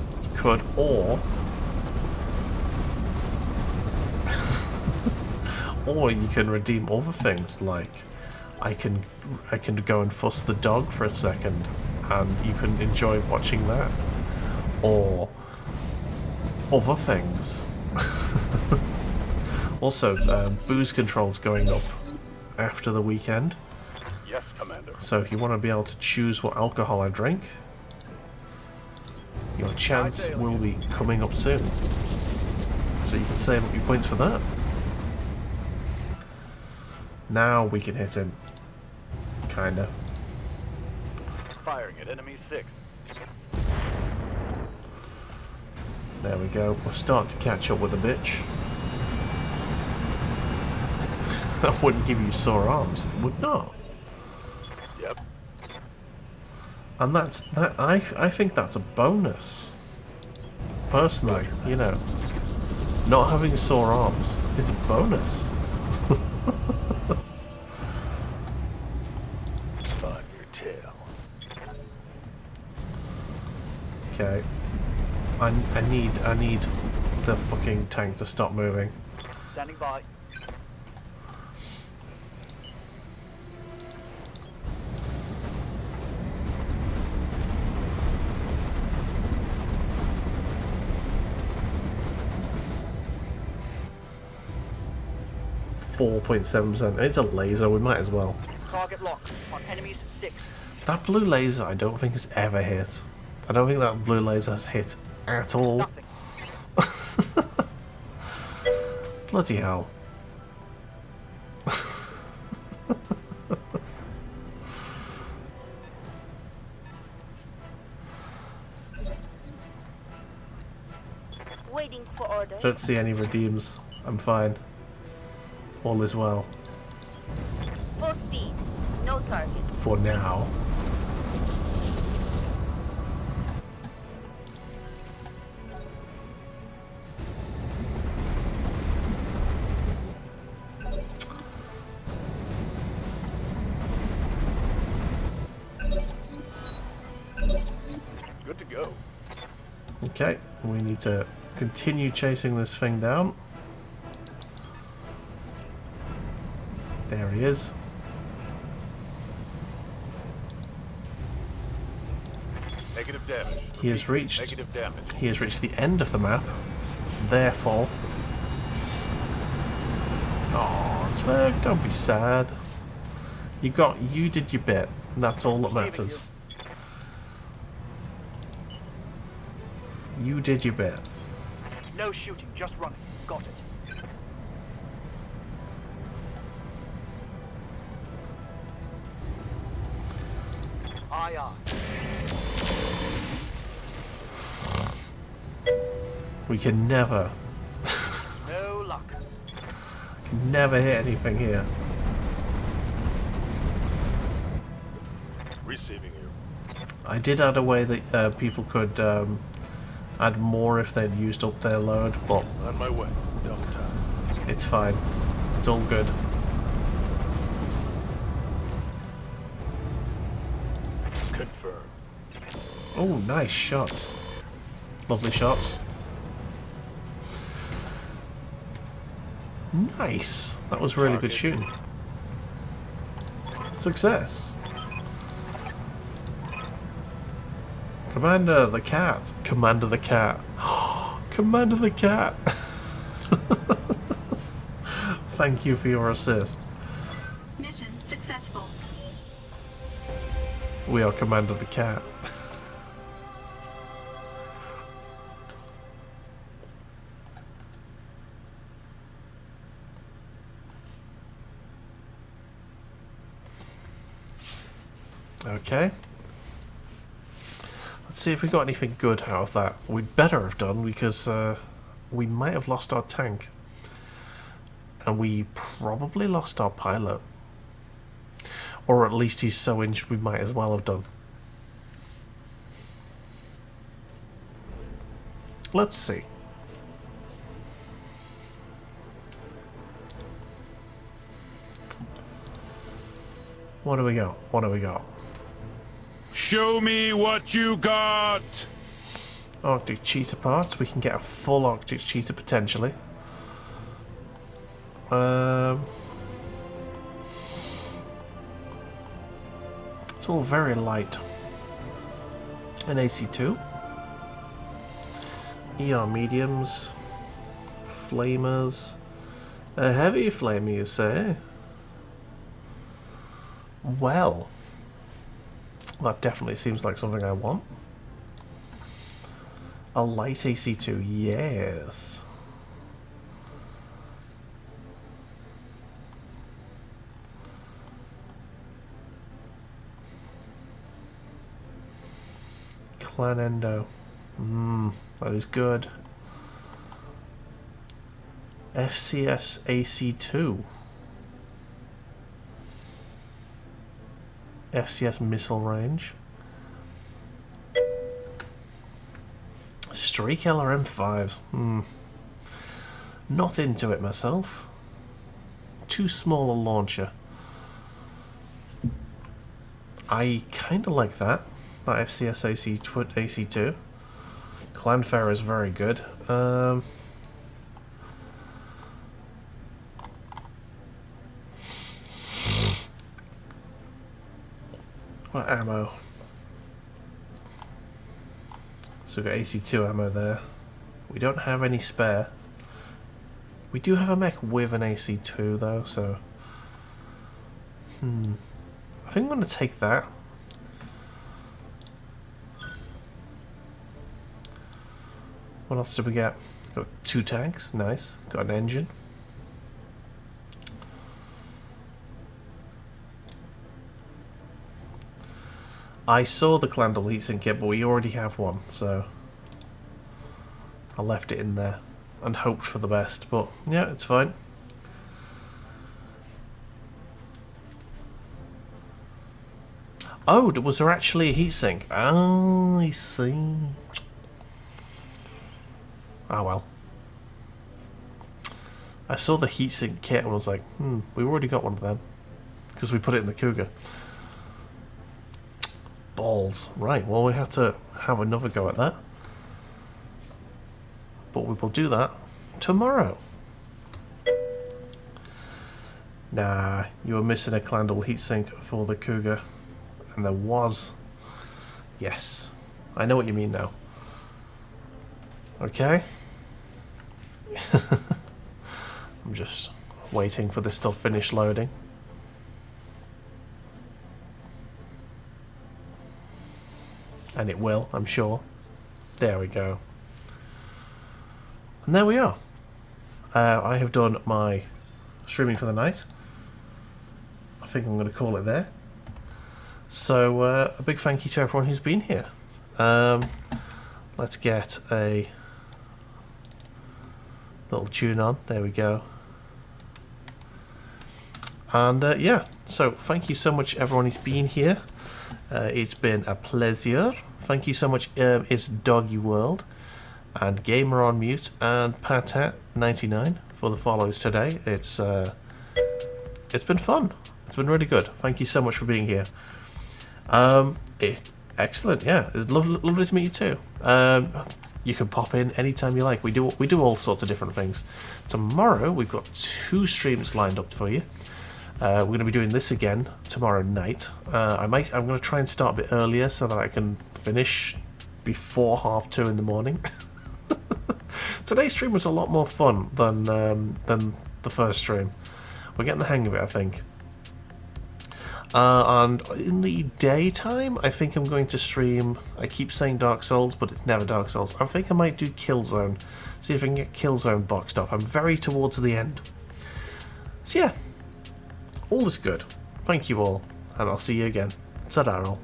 or you can redeem other things like I can go and fuss the dog for a second, and you can enjoy watching that, or other things. Also, booze control's going up after the weekend, Yes, Commander. so if you want to be able to choose what alcohol I drink, your chance will be coming up soon. So you can save up your points for that. Now we can hit him. Kinda. Firing at enemy 6. There we go. We're starting to catch up with the bitch. That wouldn't give you sore arms. It would not. Yep. And that I think that's a bonus. Personally, you know. Not having sore arms is a bonus. On your tail. Okay. I need the fucking tank to stop moving. Standing by. .7%. It's a laser, we might as well. Target locked on enemies 6. That blue laser I don't think has ever hit. I don't think that blue laser has hit at all. Nothing. Bloody hell. Waiting for don't see any redeems. I'm fine. All is well. Full speed. No target. For now. Good to go. Okay, we need to continue chasing this thing down. There he is. Negative damage. He has reached. Negative damage. He has reached the end of the map. Therefore. Oh, Zwerg, don't be sad. You did your bit, and that's all that matters. You did your bit. No shooting, just running. Got it. Aye, aye. We can never No luck. hit anything here. Receiving you. I did add a way that people could add more if they'd used up their load, but On my way. Double time. it's fine. It's all good. Confirmed. Oh, nice shots. Lovely shots. Nice. That was really good shooting. Success. Commander the cat. Commander the cat. Commander the cat. Thank you for your assist. Mission successful. We are Commander the cat. Okay. Let's see if we got anything good out of that. We'd better have done, because we might have lost our tank. And we probably lost our pilot. Or at least he's so injured we might as well have done. Let's see. What do we got? What do we got? Show me what you got! Arctic cheetah parts. We can get a full Arctic cheetah potentially. It's all very light. An AC2. ER mediums. Flamers. A heavy flamer, you say? Well, that definitely seems like something I want. A light AC2, yes. Clan Endo. That is good. FCS AC2. FCS missile range. Streak LRM5s. Not into it myself. Too small a launcher. I kind of like that. That FCS AC2. Clanfair is very good. What ammo? So we've got AC2 ammo there. We don't have any spare. We do have a mech with an AC2 though, so... I think I'm going to take that. What else did we get? Got 2 tanks, nice. Got an engine. I saw the Clandle heatsink kit, but we already have one, so I left it in there. and hoped for the best, but yeah, it's fine. Oh, was there actually a heatsink? Oh, I see. Ah, well. I saw the heatsink kit and was like, we've already got one of them. Because we put it in the Cougar. Balls. Right, well, we have to have another go at that. But we will do that tomorrow. Nah, you were missing a clandle heatsink for the Cougar. And there was. Yes. I know what you mean now. Okay. I'm just waiting for this to finish loading. And it will, I'm sure. There we go. And there we are. I have done my streaming for the night. I think I'm going to call it there. So, a big thank you to everyone who's been here. Let's get a little tune on. There we go. And yeah, so thank you so much everyone who's been here. It's been a pleasure. Thank you so much. It's Doggy World and Gamer on Mute and Patat99 for the follows today. It's been fun. It's been really good. Thank you so much for being here. Excellent. Yeah, it's lovely to meet you too. You can pop in anytime you like. We do all sorts of different things. Tomorrow we've got 2 streams lined up for you. We're going to be doing this again tomorrow night. I'm going to try and start a bit earlier so that I can finish before 2:30 in the morning. Today's stream was a lot more fun than the first stream. We're getting the hang of it, I think. And in the daytime, I think I'm going to stream. I keep saying Dark Souls, but it's never Dark Souls. I think I might do Killzone. See if I can get Killzone boxed up. I'm very towards the end. So yeah, all is good. Thank you all, and I'll see you again. Ta-da all.